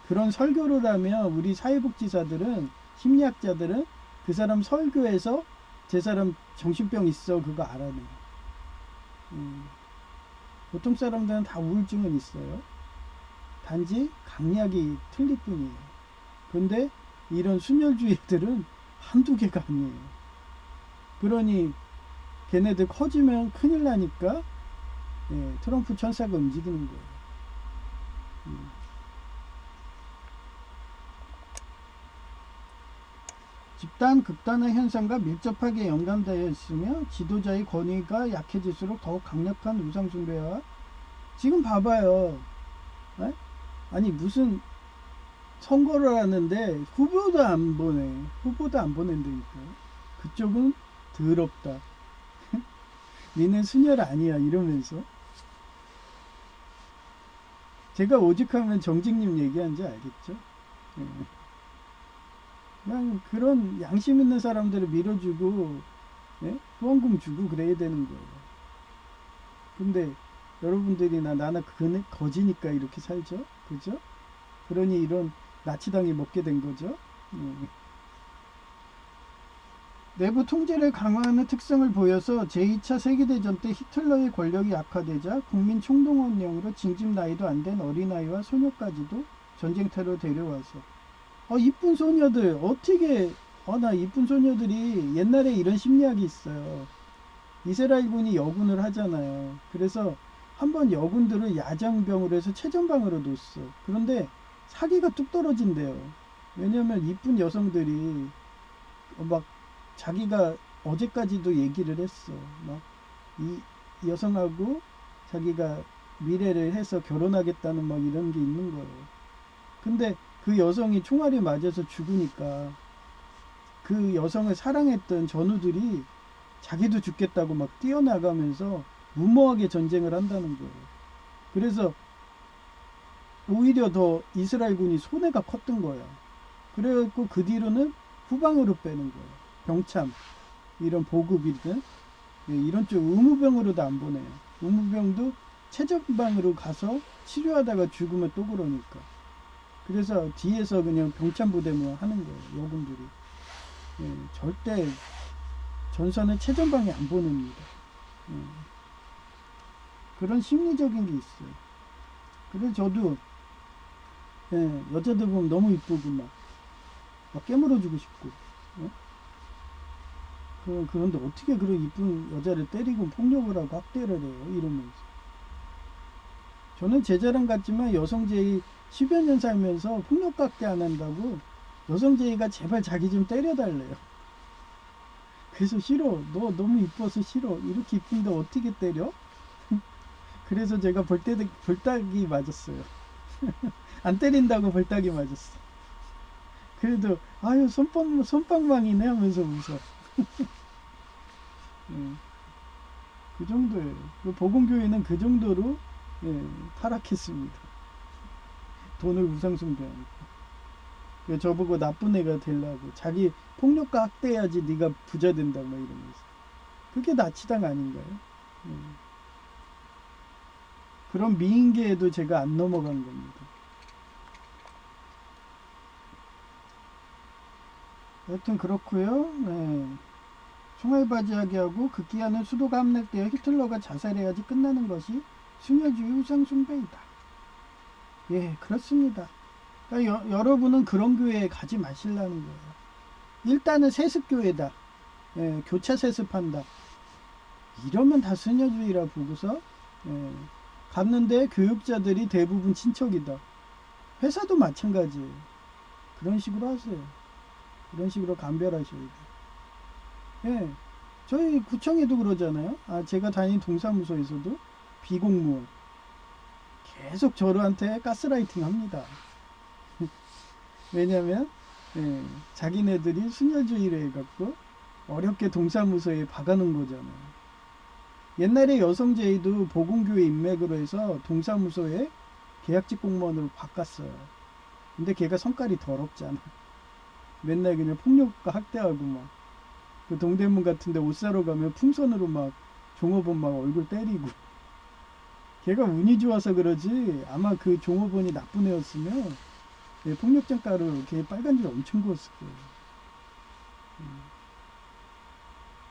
그런 설교를 하면 우리 사회복지사들은 심리학자들은 그 사람 설교에서 제 사람 정신병 있어 그거 알아내요. 보통 사람들은 다 우울증은 있어요. 단지 강약이 틀릴 뿐이에요. 근데 이런 순혈주의들은 한두 개가 아니에요. 그러니 걔네들 커지면 큰일 나니까 트럼프 천사가 움직이는 거예요. 집단 극단의 현상과 밀접하게 연관되어 있으며 지도자의 권위가 약해질수록 더욱 강력한 우상숭배와 지금 봐봐요. 아니 무슨 선거를 하는데 후보도 안 보내. 후보도 안 보낸다니까. 그쪽은 더럽다. 니는 순혈 아니야 이러면서. 제가 오직하면 정직님 얘기한지 알겠죠? 그냥 그런 양심 있는 사람들을 밀어주고 후원금 주고 그래야 되는 거예요. 근데 여러분들이나 나나 거지니까 이렇게 살죠? 그죠? 그러니 이런 나치당이 먹게 된 거죠. 내부 통제를 강화하는 특성을 보여서 제2차 세계대전 때 히틀러의 권력이 악화되자 국민 총동원령으로 징집 나이도 안 된 어린아이와 소녀까지도 전쟁터로 데려와서 이쁜 소녀들 어떻게 나 이쁜 소녀들이 옛날에 이런 심리학이 있어요. 이스라엘군이 여군을 하잖아요. 그래서 한번 여군들을 야장병으로 해서 최전방으로 뒀어. 그런데 사기가 뚝 떨어진대요. 왜냐면 이쁜 여성들이 막 자기가 어제까지도 얘기를 했어. 막 이 여성하고 자기가 미래를 해서 결혼하겠다는 막 이런 게 있는 거예요. 근데 그 여성이 총알이 맞아서 죽으니까 그 여성을 사랑했던 전우들이 자기도 죽겠다고 막 뛰어나가면서 무모하게 전쟁을 한다는 거예요. 그래서 오히려 더 이스라엘군이 손해가 컸던 거야. 그래갖고 그 뒤로는 후방으로 빼는 거예요. 병참, 이런 보급이든 이런 쪽 의무병으로도 안 보내요. 의무병도 최전방으로 가서 치료하다가 죽으면 또 그러니까. 그래서 뒤에서 그냥 병참 부대만 하는 거예요. 여군들이. 절대 전선을 최전방에 안 보냅니다. 그런 심리적인 게 있어요. 그래서 저도 여자들 보면 너무 이쁘고 막 막 깨물어주고 싶고. 어? 그런데 어떻게 그런 이쁜 여자를 때리고 폭력을 하고 학대를 해요? 이러면서. 저는 제 자랑 같지만 여성제의 10여 년 살면서 폭력 학대 안 한다고 여성제의가 제발 자기 좀 때려달래요. 그래서 싫어. 너 너무 이뻐서 싫어. 이렇게 이쁜데 어떻게 때려? 그래서 제가 벌딱이 맞았어요. 안 때린다고 벌딱이 맞았어. 그래도 아유 손빵망이네 하면서 웃어. 예, 그 정도예요. 그 복음교회는 그 정도로 예, 타락했습니다. 돈을 우상숭배하니까. 그래서 저보고 나쁜 애가 되려고 자기 폭력과 학대해야지 네가 부자 된다 막 이러면서. 그게 나치당 아닌가요? 예. 그런 미인계에도 제가 안 넘어간 겁니다. 여튼 그렇고요. 네. 총알바지하게 하고 극기하는 수도가 함락되어 히틀러가 자살해야지 끝나는 것이 순혈주의 우상숭배이다. 예, 그렇습니다. 그러니까 여러분은 그런 교회에 가지 마시려는 거예요. 일단은 세습교회다. 예, 교차 세습한다. 이러면 다 순혈주의라 보고서 예, 갔는데 교육자들이 대부분 친척이다. 회사도 마찬가지예요. 그런 식으로 하세요. 그런 식으로 감별하셔야 돼요. 예, 저희 구청에도 그러잖아요. 제가 다닌 동사무소에서도 비공무원 계속 저한테 가스라이팅 합니다. 왜냐면 예, 자기네들이 순혈주의를 해갖고 어렵게 동사무소에 박아놓은 거잖아요. 옛날에 여성제의도 보건교회 인맥으로 해서 동사무소에 계약직 공무원으로 바꿨어요. 근데 걔가 성깔이 더럽잖아. 맨날 그냥 폭력과 학대하고 막 그 동대문 같은데 옷 사러 가면 풍선으로 막 종업원 막 얼굴 때리고. 걔가 운이 좋아서 그러지 아마 그 종업원이 나쁜 애였으면 폭력장 가루 걔 빨간 줄 엄청 부었을 거예요.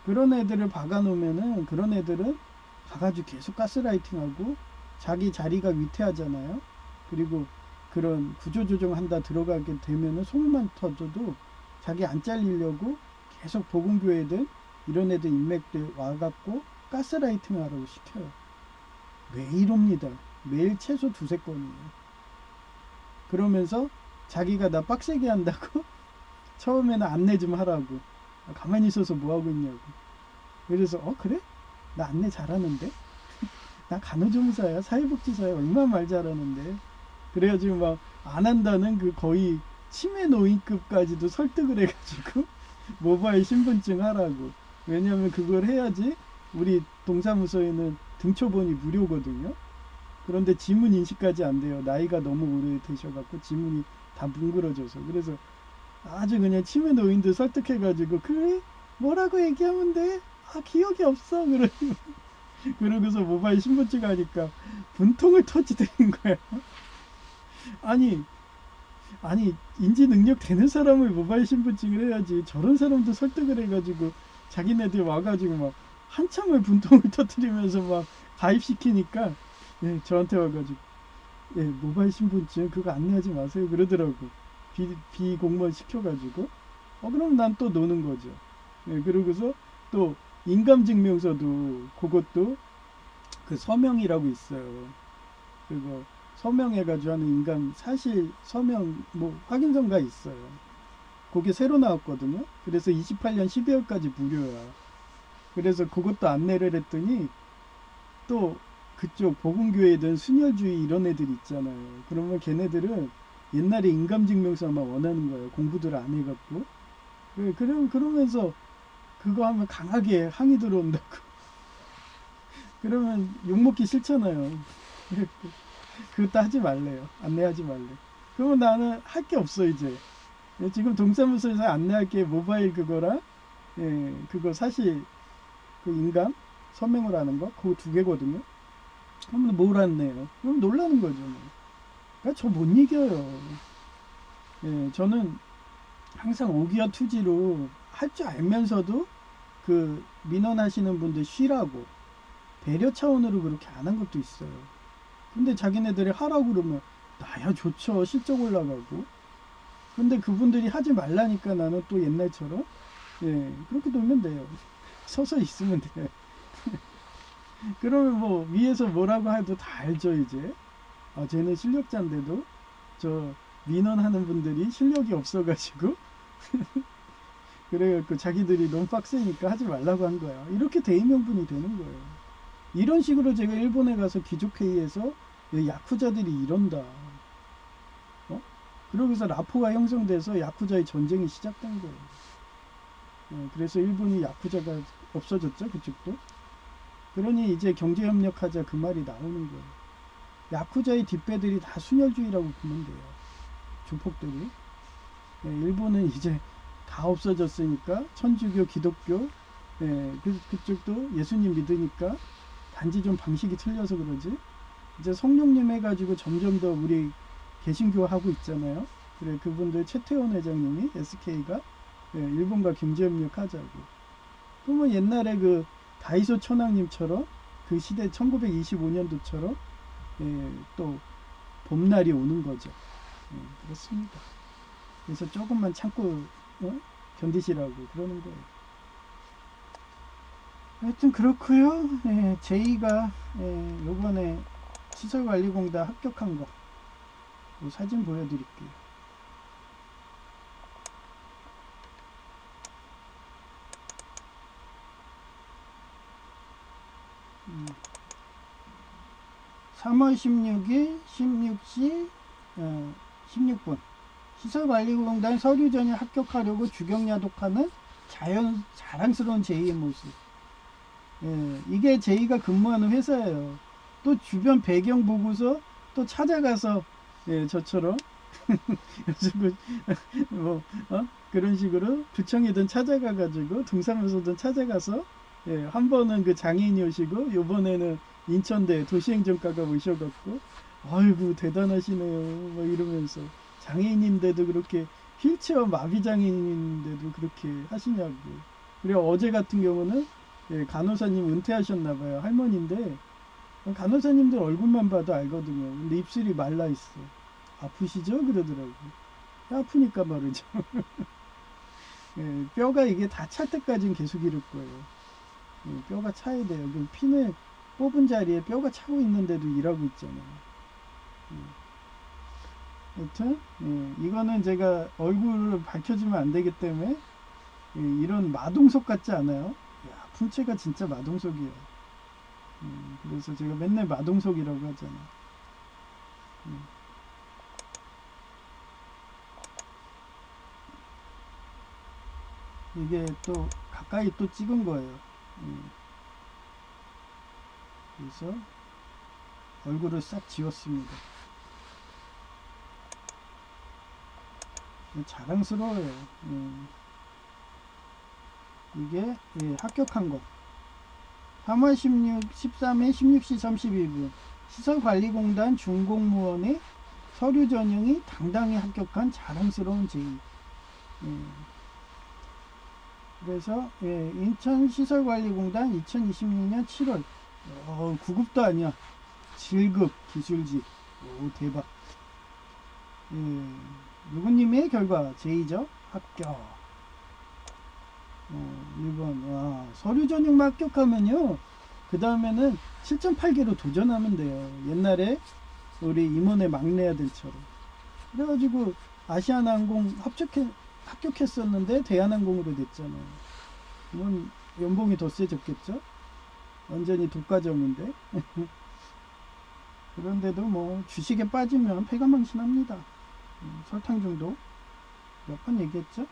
그런 애들을 박아놓으면은 그런 애들은 가가지고 계속 가스라이팅하고 자기 자리가 위태하잖아요. 그리고 그런 구조조정한다 들어가게 되면은 소문만 터져도 자기 안 잘리려고 계속 복음교회든 이런 애들 인맥들 와갖고 가스라이팅 하라고 시켜요. 매일 옵니다. 매일 최소 2~3건이에요. 그러면서 자기가 나 빡세게 한다고 처음에는 안내 좀 하라고. 가만히 있어서 뭐하고 있냐고. 그래서 그래? 나 안내 잘하는데? 나 간호조무사야 사회복지사야 얼마나 말 잘하는데. 그래가지고 막 안 한다는 그 거의 치매 노인급까지도 설득을 해가지고 모바일 신분증 하라고. 왜냐면 그걸 해야지 우리 동사무소에는 등초본이 무료거든요. 그런데 지문 인식까지 안 돼요. 나이가 너무 오래 되셔갖고 지문이 다 뭉그러져서. 그래서 아주 그냥 치매 노인들 설득해가지고 그래? 뭐라고 얘기하면 돼? 기억이 없어. 그러고서 모바일 신분증 하니까 분통을 터지는 거야. 아니 인지 능력 되는 사람을 모바일 신분증을 해야지 저런 사람도 설득을 해가지고 자기네들 와가지고 막 한참을 분통을 터뜨리면서 막 가입시키니까 예, 저한테 와가지고 예, 모바일 신분증 그거 안내하지 마세요 그러더라고. 비공무원 시켜가지고 그럼 난 또 노는 거죠. 예, 그러고서 또 인감증명서도 그것도 그 서명이라고 있어요. 그거 서명해가지고 하는 인감 사실 서명 뭐 확인서가 있어요. 그게 새로 나왔거든요. 그래서 28년 12월까지 무료야. 그래서 그것도 안내를 했더니 또 그쪽 복음교회든 순혈주의 이런 애들 있잖아요. 그러면 걔네들은 옛날에 인감증명서만 원하는 거예요. 공부들 안 해갖고. 그러면서 그거 하면 강하게 항의 들어온다고. 그러면 욕먹기 싫잖아요. 그것도 하지 말래요. 안내하지 말래. 그러면 나는 할 게 없어 이제. 지금 동사무소에서 안내할 게 모바일 그거랑 예, 그거 사실 그 인감 서명을 하는 거 그거 2개거든요. 그러면 뭘 안내요? 그럼 놀라는 거죠. 그러니까 저 못 이겨요. 예, 저는 항상 오기와 투지로 할 줄 알면서도 그 민원하시는 분들 쉬라고 배려 차원으로 그렇게 안 한 것도 있어요. 근데 자기네들이 하라고 그러면 나야 좋죠. 실적 올라가고 근데 그분들이 하지 말라니까 나는 또 옛날처럼 그렇게 놀면 돼요. 서서 있으면 돼요. 그러면 뭐 위에서 뭐라고 해도 다 알죠 이제. 아 쟤는 실력자인데도 저 민원하는 분들이 실력이 없어가지고 그래갖고 자기들이 너무 빡세니까 하지 말라고 한 거야. 이렇게 대의명분이 되는 거예요. 이런 식으로 제가 일본에 가서 귀족회의에서 야쿠자들이 이런다. 그러고서 라포가 형성돼서 야쿠자의 전쟁이 시작된 거예요. 그래서 일본이 야쿠자가 없어졌죠 그쪽도. 그러니 이제 경제협력하자 그 말이 나오는 거예요. 야쿠자의 뒷배들이 다 순혈주의라고 보면 돼요. 조폭들이. 일본은 이제 다 없어졌으니까 천주교, 기독교, 그쪽도 예수님 믿으니까 단지 좀 방식이 틀려서 그러지. 이제 성령님 해가지고 점점 더 우리 개신교 하고 있잖아요. 그래 그분들 최태원 회장님이 SK가 일본과 경제협력 하자고. 그러면 옛날에 그 다이소 천황님처럼 그 시대 1925년도처럼 또 봄날이 오는 거죠. 그렇습니다. 그래서 조금만 참고 견디시라고 그러는 거예요. 하여튼 그렇고요. 제이가 요번에 시설관리공단 합격한 거 사진 보여드릴게요. 음. 3월 16일 16시 16분 시설관리공단 서류전에 합격하려고 주경야독하는 자랑스러운 제이의 모습. 이게 제이가 근무하는 회사예요. 또 주변 배경 보고서 또 찾아가서 저처럼 뭐 그런 식으로 부청이든 찾아가가지고 등산로서든 찾아가서 한 번은 그 장애인이 오시고 요번에는 인천대 도시행정과가 오셔갖고 아이고 대단하시네요 막 이러면서 장애인인데도 그렇게 휠체어 마비 장애인인데도 그렇게 하시냐고. 그리고 어제 같은 경우는 간호사님 은퇴하셨나봐요. 할머니인데 간호사님들 얼굴만 봐도 알거든요. 근데 입술이 말라있어. 아프시죠? 그러더라고. 아프니까 말이죠. 뼈가 이게 다 찰 때까지는 계속 이럴 거예요. 뼈가 차야 돼요. 그 핀을 뽑은 자리에 뼈가 차고 있는데도 일하고 있잖아요. 여튼 이거는 제가 얼굴을 밝혀주면 안 되기 때문에 이런 마동석 같지 않아요? 야, 풍채가 진짜 마동석이에요. 그래서 제가 맨날 마동석이라고 하잖아요. 이게 또 가까이 또 찍은 거예요. 그래서 얼굴을 싹 지웠습니다. 자랑스러워요. 이게 합격한 거. 3월 13일 16시 31분 시설관리공단 준공무원의 서류 전형이 당당히 합격한 자랑스러운 제의. 그래서 인천시설관리공단 2026년 7월 9급도 아니야. 7급 기술직. 오 대박. 누구님의 결과 제의죠. 합격. 1번. 와, 서류 전형만 합격하면요. 그 다음에는 7.8개로 도전하면 돼요. 옛날에 우리 임원의 막내 아들처럼. 그래가지고 아시아나항공 합격했었는데 대한항공으로 됐잖아요. 그건 연봉이 더 세졌겠죠? 완전히 독과점인데. 그런데도 뭐 주식에 빠지면 패가망신합니다. 설탕 중독 몇 번 얘기했죠?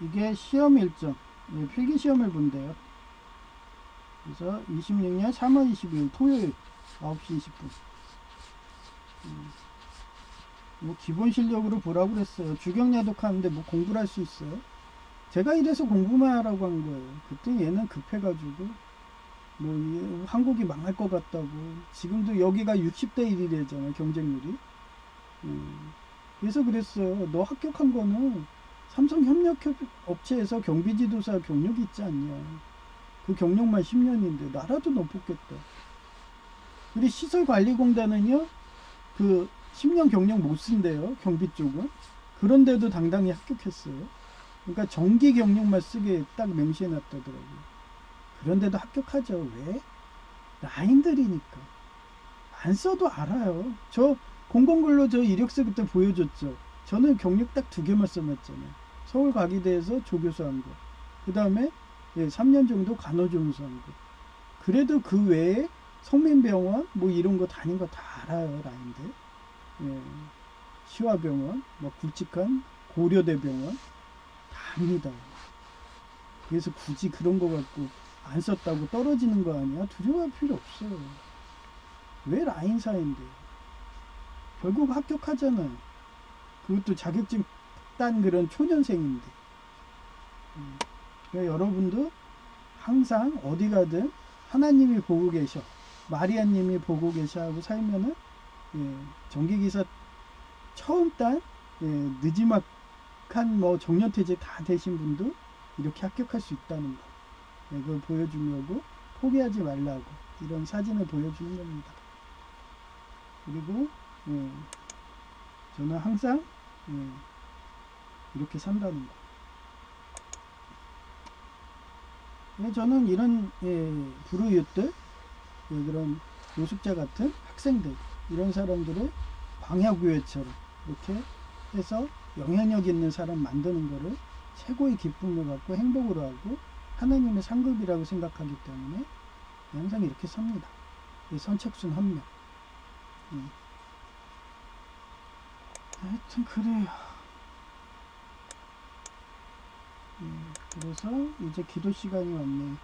이게 시험 일정, 필기 시험을 본대요. 그래서 26년 3월 22일 토요일 9시 20분. 뭐 기본 실력으로 보라고 그랬어요. 주경야독 하는데 뭐 공부를 할 수 있어요? 제가 이래서 공부만 하라고 한 거예요. 그때 얘는 급해가지고 뭐 한국이 망할 것 같다고. 지금도 여기가 60대 1이래잖아요 경쟁률이. 그래서 그랬어요. 너 합격한 거는 삼성협력업체에서 경비지도사 경력이 있지 않냐. 그 경력만 10년인데 나라도 못 뽑겠다. 우리 시설관리공단은요, 그 10년 경력 못 쓴대요. 경비 쪽은. 그런데도 당당히 합격했어요. 그러니까 정기 경력만 쓰게 딱 명시해 놨다더라고요. 그런데도 합격하죠. 왜? 라인들이니까. 안 써도 알아요. 저 공공근로 저 이력서 그때 보여줬죠. 저는 경력 딱 2개만 써놨잖아요. 서울과기대에서 조교수 한 거. 그 다음에 3년 정도 간호조무사 한 거. 그래도 그 외에 성민병원 뭐 이런 거 다닌 거 다 알아요. 라인들. 예. 시화병원, 뭐 굵직한 고려대병원 다 압니다. 그래서 굳이 그런 거 갖고 안 썼다고 떨어지는 거 아니야? 두려워할 필요 없어요. 왜 라인사인데? 결국 합격하잖아요. 그것도 자격증 딴 그런 초년생인데. 그러니까 여러분도 항상 어디 가든 하나님이 보고 계셔, 마리아님이 보고 계셔 하고 살면은, 전기기사 처음 딴, 느지막한 뭐 정년퇴직 다 되신 분도 이렇게 합격할 수 있다는 거. 그걸 보여주려고 포기하지 말라고 이런 사진을 보여주는 겁니다. 그리고 저는 항상 이렇게 산다는 거. 저는 이런 불우이웃들, 그런 노숙자 같은 학생들, 이런 사람들을 광야구회처럼 이렇게 해서 영향력 있는 사람 만드는 거를 최고의 기쁨을 갖고 행복으로 하고 하나님의 상급이라고 생각하기 때문에 항상 이렇게 삽니다. 선착순 한 명. 하여튼 그래요. 그래서 이제 기도 시간이 왔네.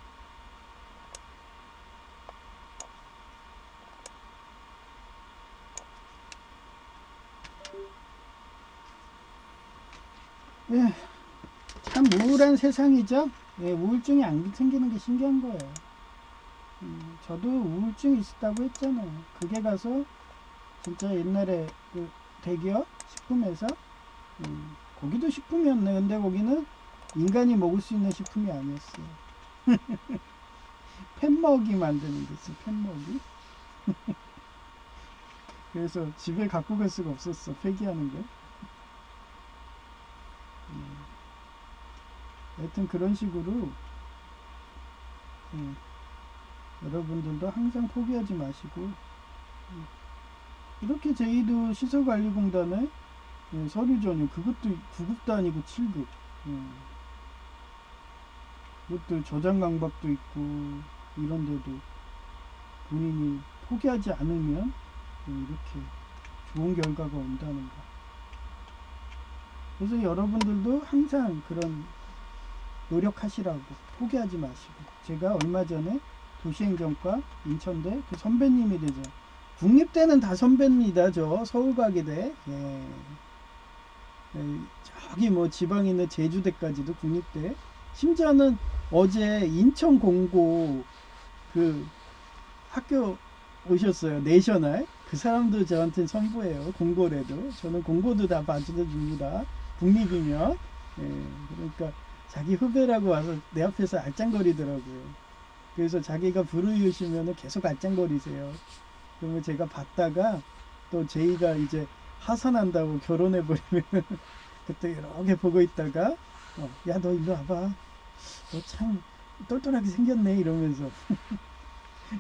참 우울한 세상이죠. 우울증이 안 생기는 게 신기한 거예요. 저도 우울증이 있었다고 했잖아요. 그게 가서 진짜 옛날에 그 대기업 식품에서 거기도 식품이었네. 근데 거기는 인간이 먹을 수 있는 식품이 아니었어요. 팻먹이 만드는 게 있어. 팻먹이. 그래서 집에 갖고 갈 수가 없었어. 폐기하는 거. 하여튼 그런 식으로 여러분들도 항상 포기하지 마시고, 이렇게 저희도 시설관리공단에 서류 전형, 그것도 9급도 아니고 7급, 그것도 저장 강박도 있고 이런데도 본인이 포기하지 않으면 이렇게 좋은 결과가 온다는 거. 그래서 여러분들도 항상 그런 노력하시라고, 포기하지 마시고. 제가 얼마 전에 도시행정과 인천대 그 선배님이 되죠. 국립대는 다 선배입니다. 저 서울과기대. 저기 뭐 지방에 있는 제주대까지도 국립대. 심지어는 어제 인천 공고 그 학교 오셨어요. 내셔널. 그 사람도 저한테 선보예요. 공고래도. 저는 공고도 다 봐줍니다. 국립이면. 그러니까 자기 후배라고 와서 내 앞에서 알짱거리더라고요. 그래서 자기가 불우이웃이면 계속 알짱거리세요. 그러면 제가 봤다가 또 제이가 이제 하산한다고 결혼해버리면 그때 이렇게 보고 있다가 야, 너 일로 와봐. 너 참 똘똘하게 생겼네 이러면서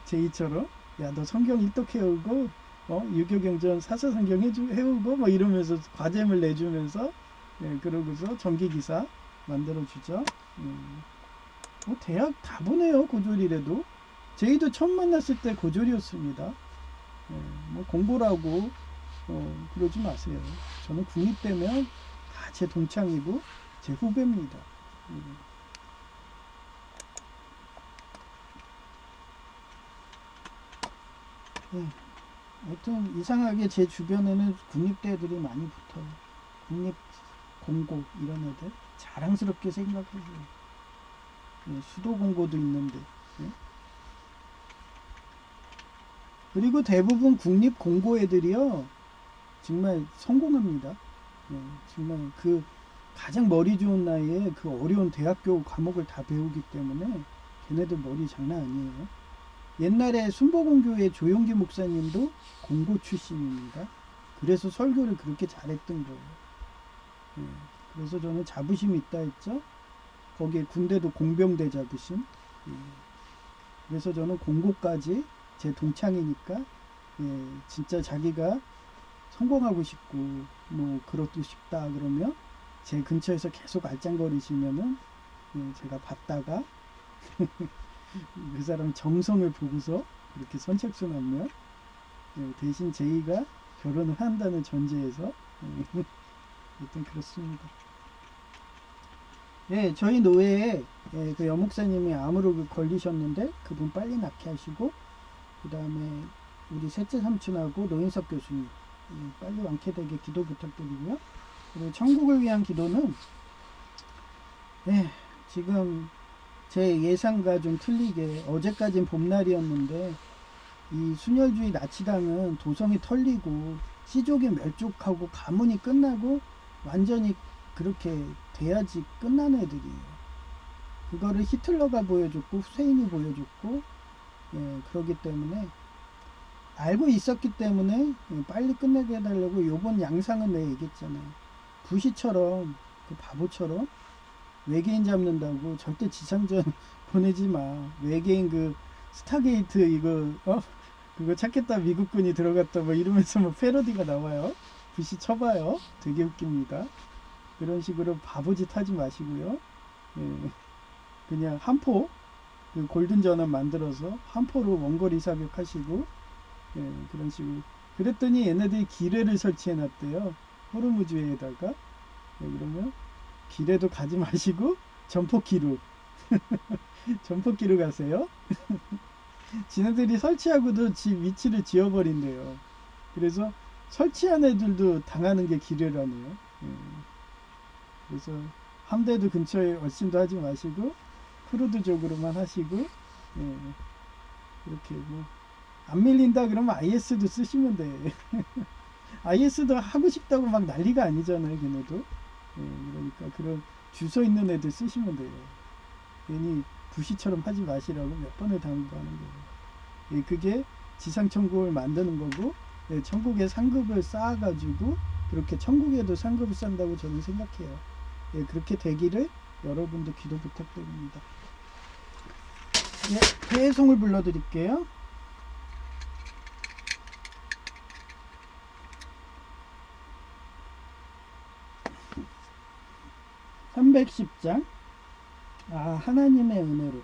제이처럼 야, 너 성경 일독 해오고 유교경전 사서성경 해오고 뭐 이러면서 과제물 내주면서 그러고서 전기기사 만들어주죠. 뭐 대학 다 보네요. 고졸이라도. 제이도 처음 만났을 때 고졸이었습니다. 뭐 공부라고 그러지 마세요. 저는 국립대면 다 제 동창이고 제 후배입니다. 하여튼 이상하게 제 주변에는 국립대 애들이 많이 붙어요. 국립 공고 이런 애들 자랑스럽게 생각해줘요. 수도 공고도 있는데. 그리고 대부분 국립 공고 애들이요 정말 성공합니다. 정말 그 가장 머리 좋은 나이에 그 어려운 대학교 과목을 다 배우기 때문에 걔네들 머리 장난 아니에요. 옛날에 순복음교회 조용기 목사님도 공고 출신입니다. 그래서 설교를 그렇게 잘했던 거예요. 예, 그래서 저는 자부심이 있다 했죠. 거기에 군대도 공병대 자부심. 예, 그래서 저는 공고까지 제 동창이니까 진짜 자기가 성공하고 싶고 뭐 그렇고 싶다 그러면 제 근처에서 계속 알짱거리시면은 제가 받다가 그 사람 정성을 보고서 그렇게 선착순 하면 대신 제이가 결혼을 한다는 전제에서 일단 그렇습니다. 예, 저희 노예에 그 여목사님이 암으로 걸리셨는데 그분 빨리 낫게 하시고 그 다음에 우리 셋째 삼촌하고 노인석 교수님 빨리 완쾌되게 기도 부탁드리고요. 그리고 천국을 위한 기도는 지금 제 예상과 좀 틀리게 어제까진 봄날이었는데 이 순혈주의 나치당은 도성이 털리고 시족이 멸족하고 가문이 끝나고 완전히 그렇게 돼야지 끝나는 애들이에요. 그거를 히틀러가 보여줬고 후세인이 보여줬고 그러기 때문에 알고 있었기 때문에 빨리 끝내게 해달라고 요번 양상은 내가 얘기했잖아요. 부시처럼 그 바보처럼 외계인 잡는다고 절대 지상전 보내지 마. 외계인 그 스타게이트 이거 그거 찾겠다 미국군이 들어갔다 뭐 이러면서 뭐 패러디가 나와요. 부시 쳐봐요. 되게 웃깁니다. 그런 식으로 바보짓 하지 마시고요. 그냥 한포 그 골든 전환 만들어서 한포로 원거리 사격하시고 그런 식으로 그랬더니 얘네들이 기뢰를 설치해 놨대요. 호르무즈에다가 그러면 기뢰도 가지 마시고 전폭기로 전폭기로 가세요. 지네들이 설치하고도 지 위치를 지어버린대요. 그래서 설치한 애들도 당하는 게 기뢰라네요. 그래서 함대도 근처에 얼씬도 하지 마시고 크루드적으로만 하시고 이렇게 뭐 안 밀린다 그러면 IS도 쓰시면 돼. IS도 하고 싶다고 막 난리가 아니잖아요, 걔네도. 그러니까 그런 주소 있는 애들 쓰시면 돼요. 괜히 부시처럼 하지 마시라고 몇 번을 당부하는 거예요. 그게 지상천국을 만드는 거고, 천국에 상급을 쌓아가지고 그렇게 천국에도 상급을 쌓는다고 저는 생각해요. 그렇게 되기를 여러분도 기도 부탁드립니다. 배송을 불러드릴게요. 310장. 하나님의 은혜로.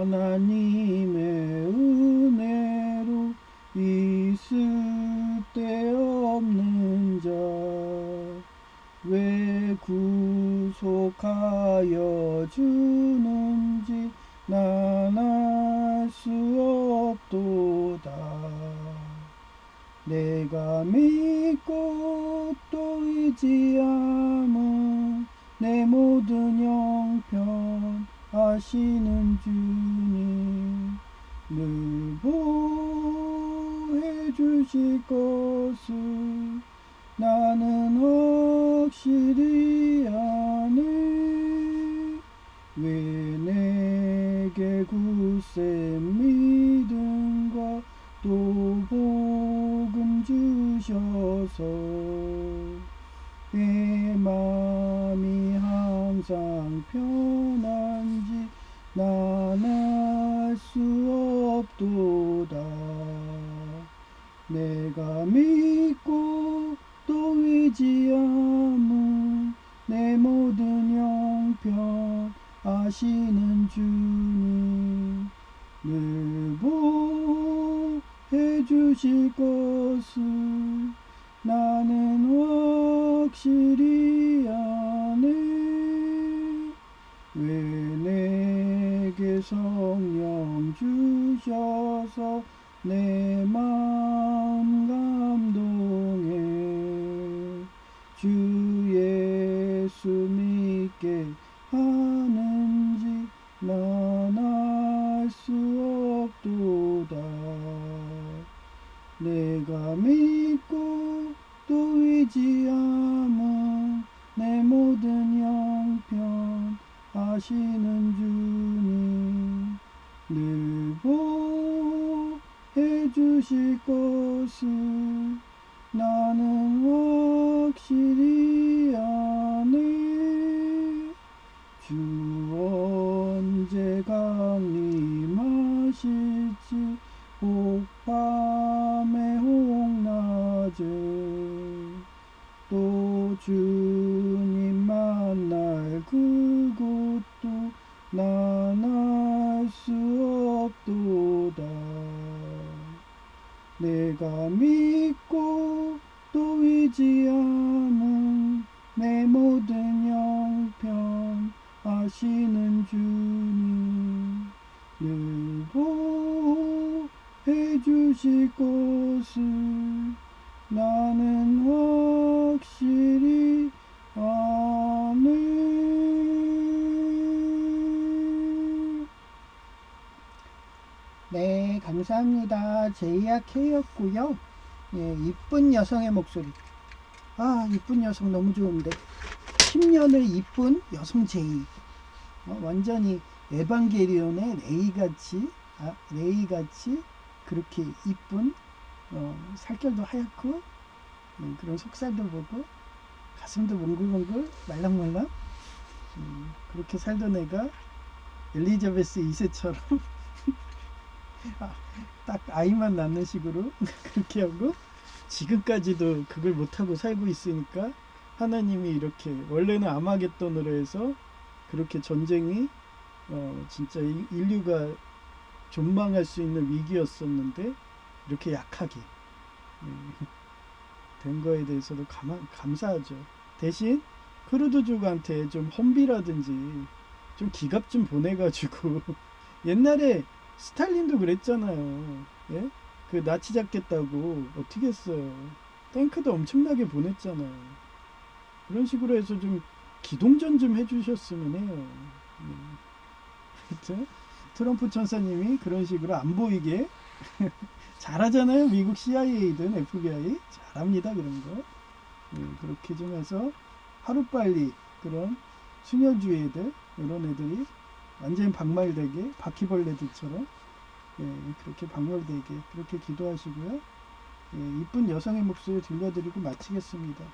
하나님의 은혜로 있을 데 없는 자 왜 구속하여 주는지 난 알 수 없도다. 내가 믿고 또 의지함은 내 모든 형편 아시는 주님 늘 보호해 주실 것을 나는 확실히 아네. 왜 내게 굳센 믿음과 또 복음 주셔서 내 마음이 항상 편한지 난 알 수 없도다. 내가 믿고 또 의지함은 내 모든 형편 아시는 주님 늘 보호해 주실 것을 나는 확실히 아네. 왜 내게 성령 주셔서 내 마음 감동해 주 예수 믿게 하는지 난 내가 믿고 또 의지함은 내 모든 형편 아시는 주님 늘 보해 주실 것을 나는 확실히 아네 주 언제 강림하실지 혹밤에 혹낮에 또 주님 만날 그곳도 난 알 수 없도다 내가 믿고 또 의지하는 내 모든 형편 아시는 주님 늘 보해 주실 것을 나는 확실히 아네. 네, 감사합니다. 제이아케이였고요. 예, 이쁜 여성의 목소리. 아, 이쁜 여성 너무 좋은데. 10년을 이쁜 여성 제이. 완전히 에반게리온의 레이같이 그렇게 이쁜 살결도 하얗고 그런 속살도 보고 가슴도 몽글몽글 말랑말랑 그렇게 살던 애가 엘리자베스 2세처럼 딱 아이만 낳는 식으로 그렇게 하고 지금까지도 그걸 못하고 살고 있으니까 하나님이 이렇게 원래는 아마겟돈으로 해서 그렇게 전쟁이 진짜 인류가 존망할 수 있는 위기였었는데 이렇게 약하게 된 거에 대해서도 감사하죠. 대신 크루드족한테 좀 헌비라든지 좀 기갑 좀 보내가지고 옛날에 스탈린도 그랬잖아요. 예? 그 나치 잡겠다고 어떻게 했어요. 탱크도 엄청나게 보냈잖아요. 그런 식으로 해서 좀 기동전 좀 해주셨으면 해요. 하여튼 트럼프 천사님이 그런 식으로 안 보이게 잘하잖아요. 미국 CIA든 FBI 잘합니다. 그런 거. 그렇게 좀 해서 하루빨리 그런 순혈주의 애들 이런 애들이 완전히 박말되게 바퀴벌레들처럼 그렇게 박멸되게 그렇게 기도하시고요. 이쁜 여성의 목소리 들려드리고 마치겠습니다.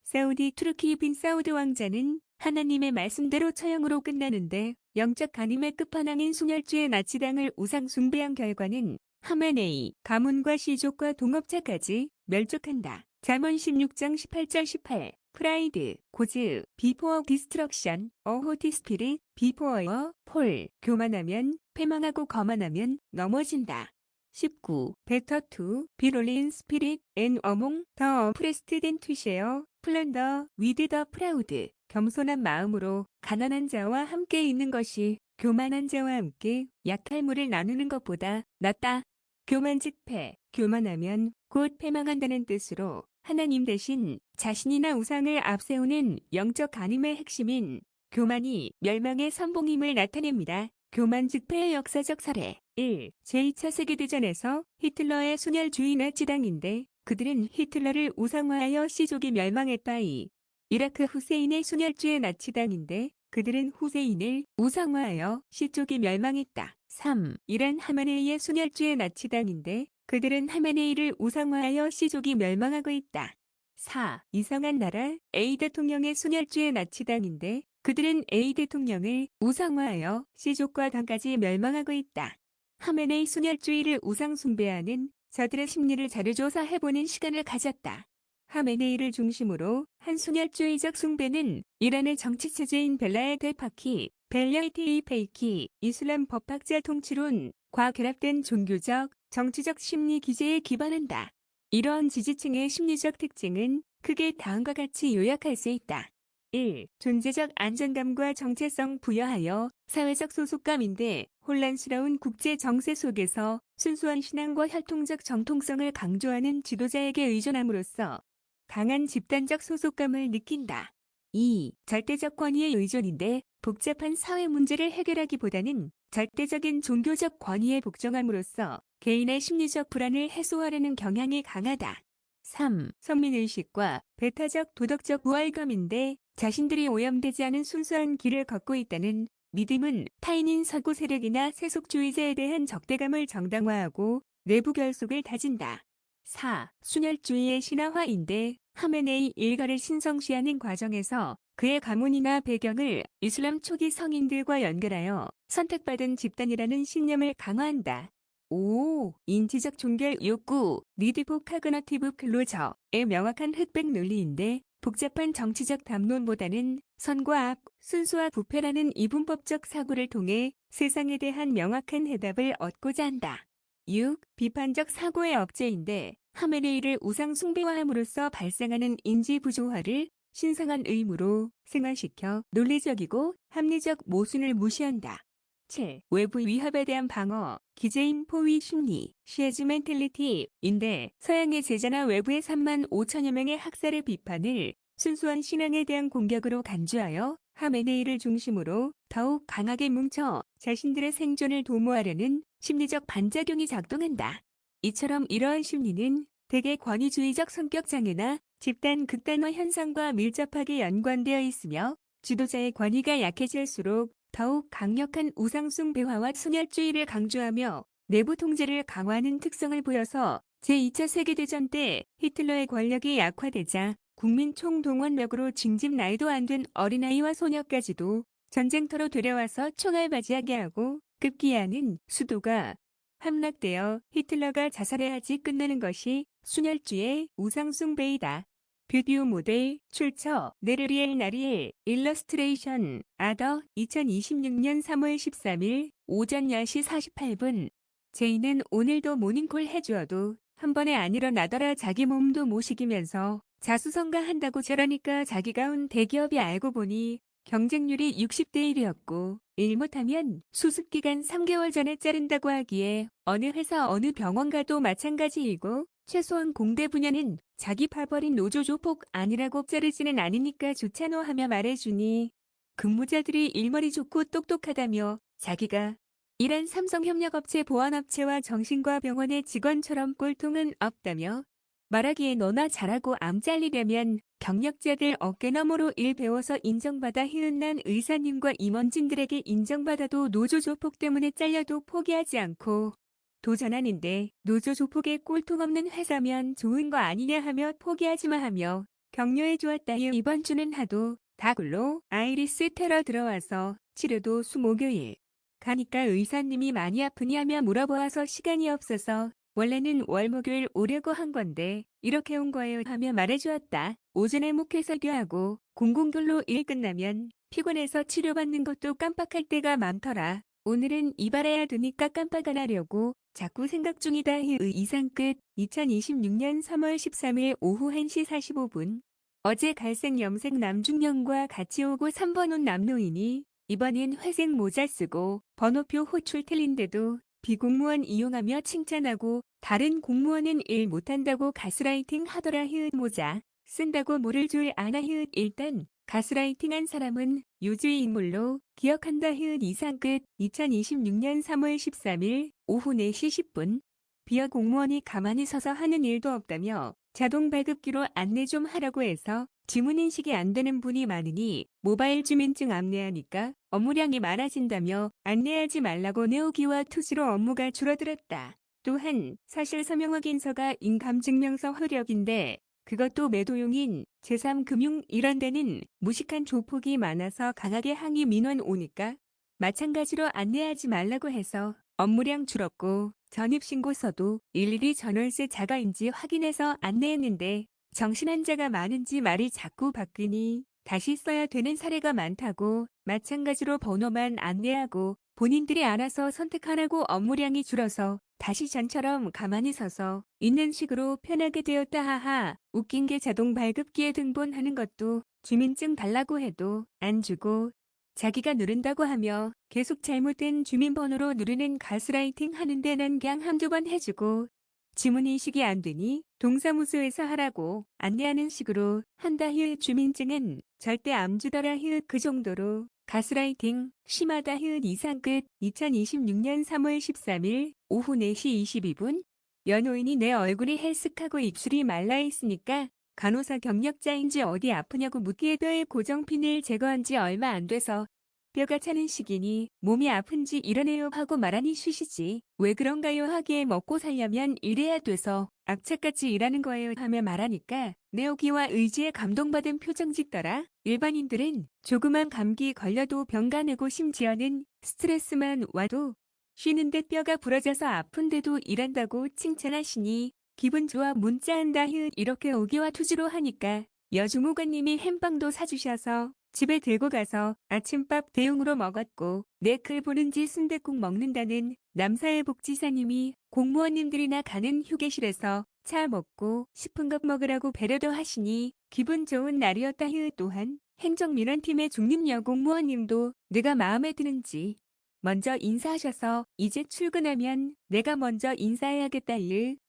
사우디 투르키 빈 사우드 왕자는 하나님의 말씀대로 처형으로 끝나는데 영적 간임의 끝판왕인 순혈주의 나치당을 우상 숭배한 결과는 하메네이, 가문과 시족과 동업자까지 멸족한다. 잠언 16장 18절 18 프라이드, 고즈, 비포어 디스트럭션, 어호티 스피릿, 비포어 폴, 교만하면 패망하고 거만하면 넘어진다. 19. 베터 투 비롤린 스피릿 앤 어몽 더 프레스트 댄 투쉐어 플런더 위드 더 프라우드 겸손한 마음으로 가난한 자와 함께 있는 것이 교만한 자와 함께 약탈물을 나누는 것보다 낫다. 교만직패 교만하면 곧 패망한다는 뜻으로 하나님 대신 자신이나 우상을 앞세우는 영적 간음의 핵심인 교만이 멸망의 선봉임을 나타냅니다. 교만직패의 역사적 사례 1. 제2차 세계대전에서 히틀러의 순혈주의 나치당인데 그들은 히틀러를 우상화하여 시족이 멸망했다. 2. 이라크 후세인의 순혈주의 나치당인데 그들은 후세인을 우상화하여 시족이 멸망했다. 3. 이란 하메네이의 순혈주의 나치당인데 그들은 하메네이를 우상화하여 시족이 멸망하고 있다. 4. 이상한 나라 A 대통령의 순혈주의 나치당인데 그들은 A 대통령을 우상화하여 시족과 당까지 멸망하고 있다. 하메네이 순혈주의를 우상 숭배하는 저들의 심리를 자료조사해보는 시간을 가졌다. 하메네이를 중심으로 한 순혈주의적 숭배는 이란의 정치체제인 벨라의 대파키, 벨야이테이 페이키, 이슬람 법학자 통치론과 결합된 종교적, 정치적 심리 기제에 기반한다. 이러한 지지층의 심리적 특징은 크게 다음과 같이 요약할 수 있다. 1. 존재적 안정감과 정체성 부여하여 사회적 소속감인데 혼란스러운 국제 정세 속에서 순수한 신앙과 혈통적 정통성을 강조하는 지도자에게 의존함으로써 강한 집단적 소속감을 느낀다. 2. 절대적 권위의 의존인데 복잡한 사회 문제를 해결하기보다는 절대적인 종교적 권위에 복종함으로써 개인의 심리적 불안을 해소하려는 경향이 강하다. 3. 선민의식과 배타적 도덕적 우월감인데 자신들이 오염되지 않은 순수한 길을 걷고 있다는 믿음은 타인인 서구 세력이나 세속주의자에 대한 적대감을 정당화하고 내부 결속을 다진다. 4. 순혈주의의 신화화인데 하메네이 일가를 신성시하는 과정에서 그의 가문이나 배경을 이슬람 초기 성인들과 연결하여 선택받은 집단이라는 신념을 강화한다. 5. 인지적 종결 욕구, 리드포 카그너티브 클로저의 명확한 흑백 논리인데 복잡한 정치적 담론보다는 선과 악, 순수와 부패라는 이분법적 사고를 통해 세상에 대한 명확한 해답을 얻고자 한다. 6. 비판적 사고의 억제인데 하메네이를 우상 숭배화함으로써 발생하는 인지 부조화를 신성한 의무로 승화시켜 논리적이고 합리적 모순을 무시한다. 7. 외부 위협에 대한 방어, 기재인 포위 심리, 시에즈 멘탈리티인데 서양의 제자나 외부의 3만 5천여 명의 학살의 비판을 순수한 신앙에 대한 공격으로 간주하여 하메네이를 중심으로 더욱 강하게 뭉쳐 자신들의 생존을 도모하려는 심리적 반작용이 작동한다. 이처럼 이러한 심리는 대개 권위주의적 성격 장애나 집단 극단화 현상과 밀접하게 연관되어 있으며 지도자의 권위가 약해질수록 더욱 강력한 우상숭배화와 순혈주의를 강조하며 내부 통제를 강화하는 특성을 보여서 제2차 세계대전 때 히틀러의 권력이 약화되자 국민 총동원력으로 징집 나이도 안 된 어린아이와 소녀까지도 전쟁터로 데려와서 총알맞이하게 하고 급기야는 수도가 함락되어 히틀러가 자살해야지 끝나는 것이 순혈주의 우상숭배이다. 뷰디오 모델, 출처, 네르리엘 나리엘, 일러스트레이션, 아더, 2026년 3월 13일, 오전 10시 48분. 제이는 오늘도 모닝콜 해주어도 한 번에 안 일어나더라. 자기 몸도 모시기면서 자수성가한다고 저러니까 자기가 온 대기업이 알고 보니 경쟁률이 60대 1이었고 일 못하면 수습기간 3개월 전에 자른다고 하기에 어느 회사 어느 병원 가도 마찬가지이고 최소한 공대 분야는 자기 파버린 노조 조폭 아니라고 자르지는 않으니까 좋잖아 하며 말해주니 근무자들이 일머리 좋고 똑똑하다며 자기가 일한 삼성협력업체 보안업체와 정신과 병원의 직원처럼 꼴통은 없다며 말하기에 너나 잘하고 암 잘리려면 경력자들 어깨너머로 일 배워서 인정받아 희은난 의사님과 임원진들에게 인정받아도 노조 조폭 때문에 잘려도 포기하지 않고 도전하는데 노조 조폭의 꼴통 없는 회사면 좋은 거 아니냐 하며 포기하지마 하며 격려해 주었다요. 이번 주는 하도 다굴로 아이리스 테러 들어와서 치료도 수목요일 가니까 의사님이 많이 아프니 하며 물어보아서 시간이 없어서 원래는 월목요일 오려고 한 건데 이렇게 온 거예요 하며 말해주었다. 오전에 목회 설교하고 공공근로 일 끝나면 피곤해서 치료받는 것도 깜빡할 때가 많더라. 오늘은 이발해야 되니까 깜빡 안 하려고 자꾸 생각 중이다. 이상 끝. 2026년 3월 13일 오후 1시 45분. 어제 갈색 염색 남중년과 같이 오고 3번 옷 남노인이 이번엔 회색 모자 쓰고 번호표 호출 틀린데도 비공무원 이용하며 칭찬하고 다른 공무원은 일 못한다고 가스라이팅 하더라. 모자 쓴다고 모를 줄 아나. 일단 가스라이팅한 사람은 요주의 인물로 기억한다. 이상 끝. 2026년 3월 13일 오후 4시 10분. 비어 공무원이 가만히 서서 하는 일도 없다며 자동 발급기로 안내 좀 하라고 해서 지문인식이 안 되는 분이 많으니 모바일 주민증 안내하니까 업무량이 많아진다며 안내하지 말라고 내오기와 투시로 업무가 줄어들었다. 또한 사실 서명 확인서가 인감증명서 효력인데 그것도 매도용인 제3금융 이런 데는 무식한 조폭이 많아서 강하게 항의 민원 오니까 마찬가지로 안내하지 말라고 해서 업무량 줄었고 전입신고서도 일일이 전월세 자가인지 확인해서 안내했는데 정신환자가 많은지 말이 자꾸 바뀌니 다시 써야 되는 사례가 많다고 마찬가지로 번호만 안내하고 본인들이 알아서 선택하라고 업무량이 줄어서 다시 전처럼 가만히 서서 있는 식으로 편하게 되었다. 하하. 웃긴 게 자동 발급기에 등본하는 것도 주민증 달라고 해도 안 주고 자기가 누른다고 하며 계속 잘못된 주민번호로 누르는 가스라이팅 하는데 난 그냥 한두 번 해주고 지문인식이 안 되니 동사무소에서 하라고 안내하는 식으로 한다. 주민증은 절대 안 주더라. 그 정도로 가스라이팅 심하다. 이상 끝. 2026년 3월 13일 오후 4시 22분 연호인이 내 얼굴이 헬쓱하고 입술이 말라 있으니까 간호사 경력자인지 어디 아프냐고 묻기에 뼈의 고정핀을 제거한 지 얼마 안 돼서 뼈가 차는 시기니 몸이 아픈지 이러네요 하고 말하니 쉬시지 왜 그런가요 하기에 먹고 살려면 일해야 돼서 악착같이 일하는 거예요 하며 말하니까 내 오기와 의지에 감동받은 표정 짓더라. 일반인들은 조그만 감기 걸려도 병가 내고 심지어는 스트레스만 와도 쉬는데 뼈가 부러져서 아픈데도 일한다고 칭찬하시니 기분 좋아 문자한다. 이렇게 오기와 투지로 하니까 여주무관님이 햄빵도 사주셔서 집에 들고 가서 아침밥 대용으로 먹었고 내 글 보는지 순댓국 먹는다는 남사회 복지사님이 공무원님들이나 가는 휴게실에서 차 먹고 싶은 것 먹으라고 배려도 하시니 기분 좋은 날이었다. 또한 행정민원팀의 중립여공무원님도 내가 마음에 드는지 먼저 인사하셔서 이제 출근하면 내가 먼저 인사해야겠다.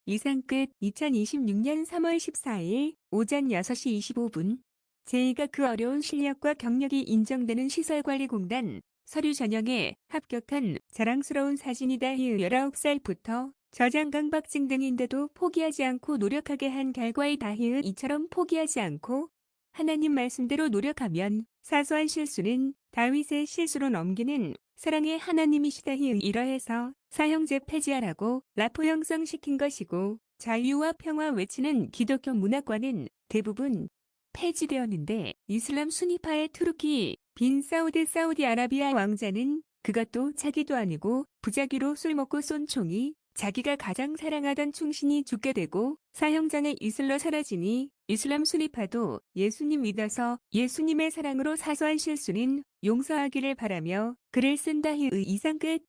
이상 끝. 2026년 3월 14일 오전 6시 25분 제2가 그 어려운 실력과 경력이 인정되는 시설관리공단 서류 전형에 합격한 자랑스러운 사진이다. 19살부터 저장 강박증 등인데도 포기하지 않고 노력하게 한 결과이다. 이처럼 포기하지 않고 하나님 말씀대로 노력하면 사소한 실수는 다윗의 실수로 넘기는 사랑의 하나님이시다. 이러해서 사형제 폐지하라고 라포 형성시킨 것이고 자유와 평화 외치는 기독교 문화권은 대부분 폐지되었는데 이슬람 수니파의 투르키 빈 사우디아라비아 왕자는 그것도 자기도 아니고 부자기로 술 먹고 쏜 총이 자기가 가장 사랑하던 충신이 죽게 되고 사형장에 이슬러 사라지니 이슬람 수니파도 예수님 믿어서 예수님의 사랑으로 사소한 실수는 용서하기를 바라며 글을 쓴다. 이상 끝.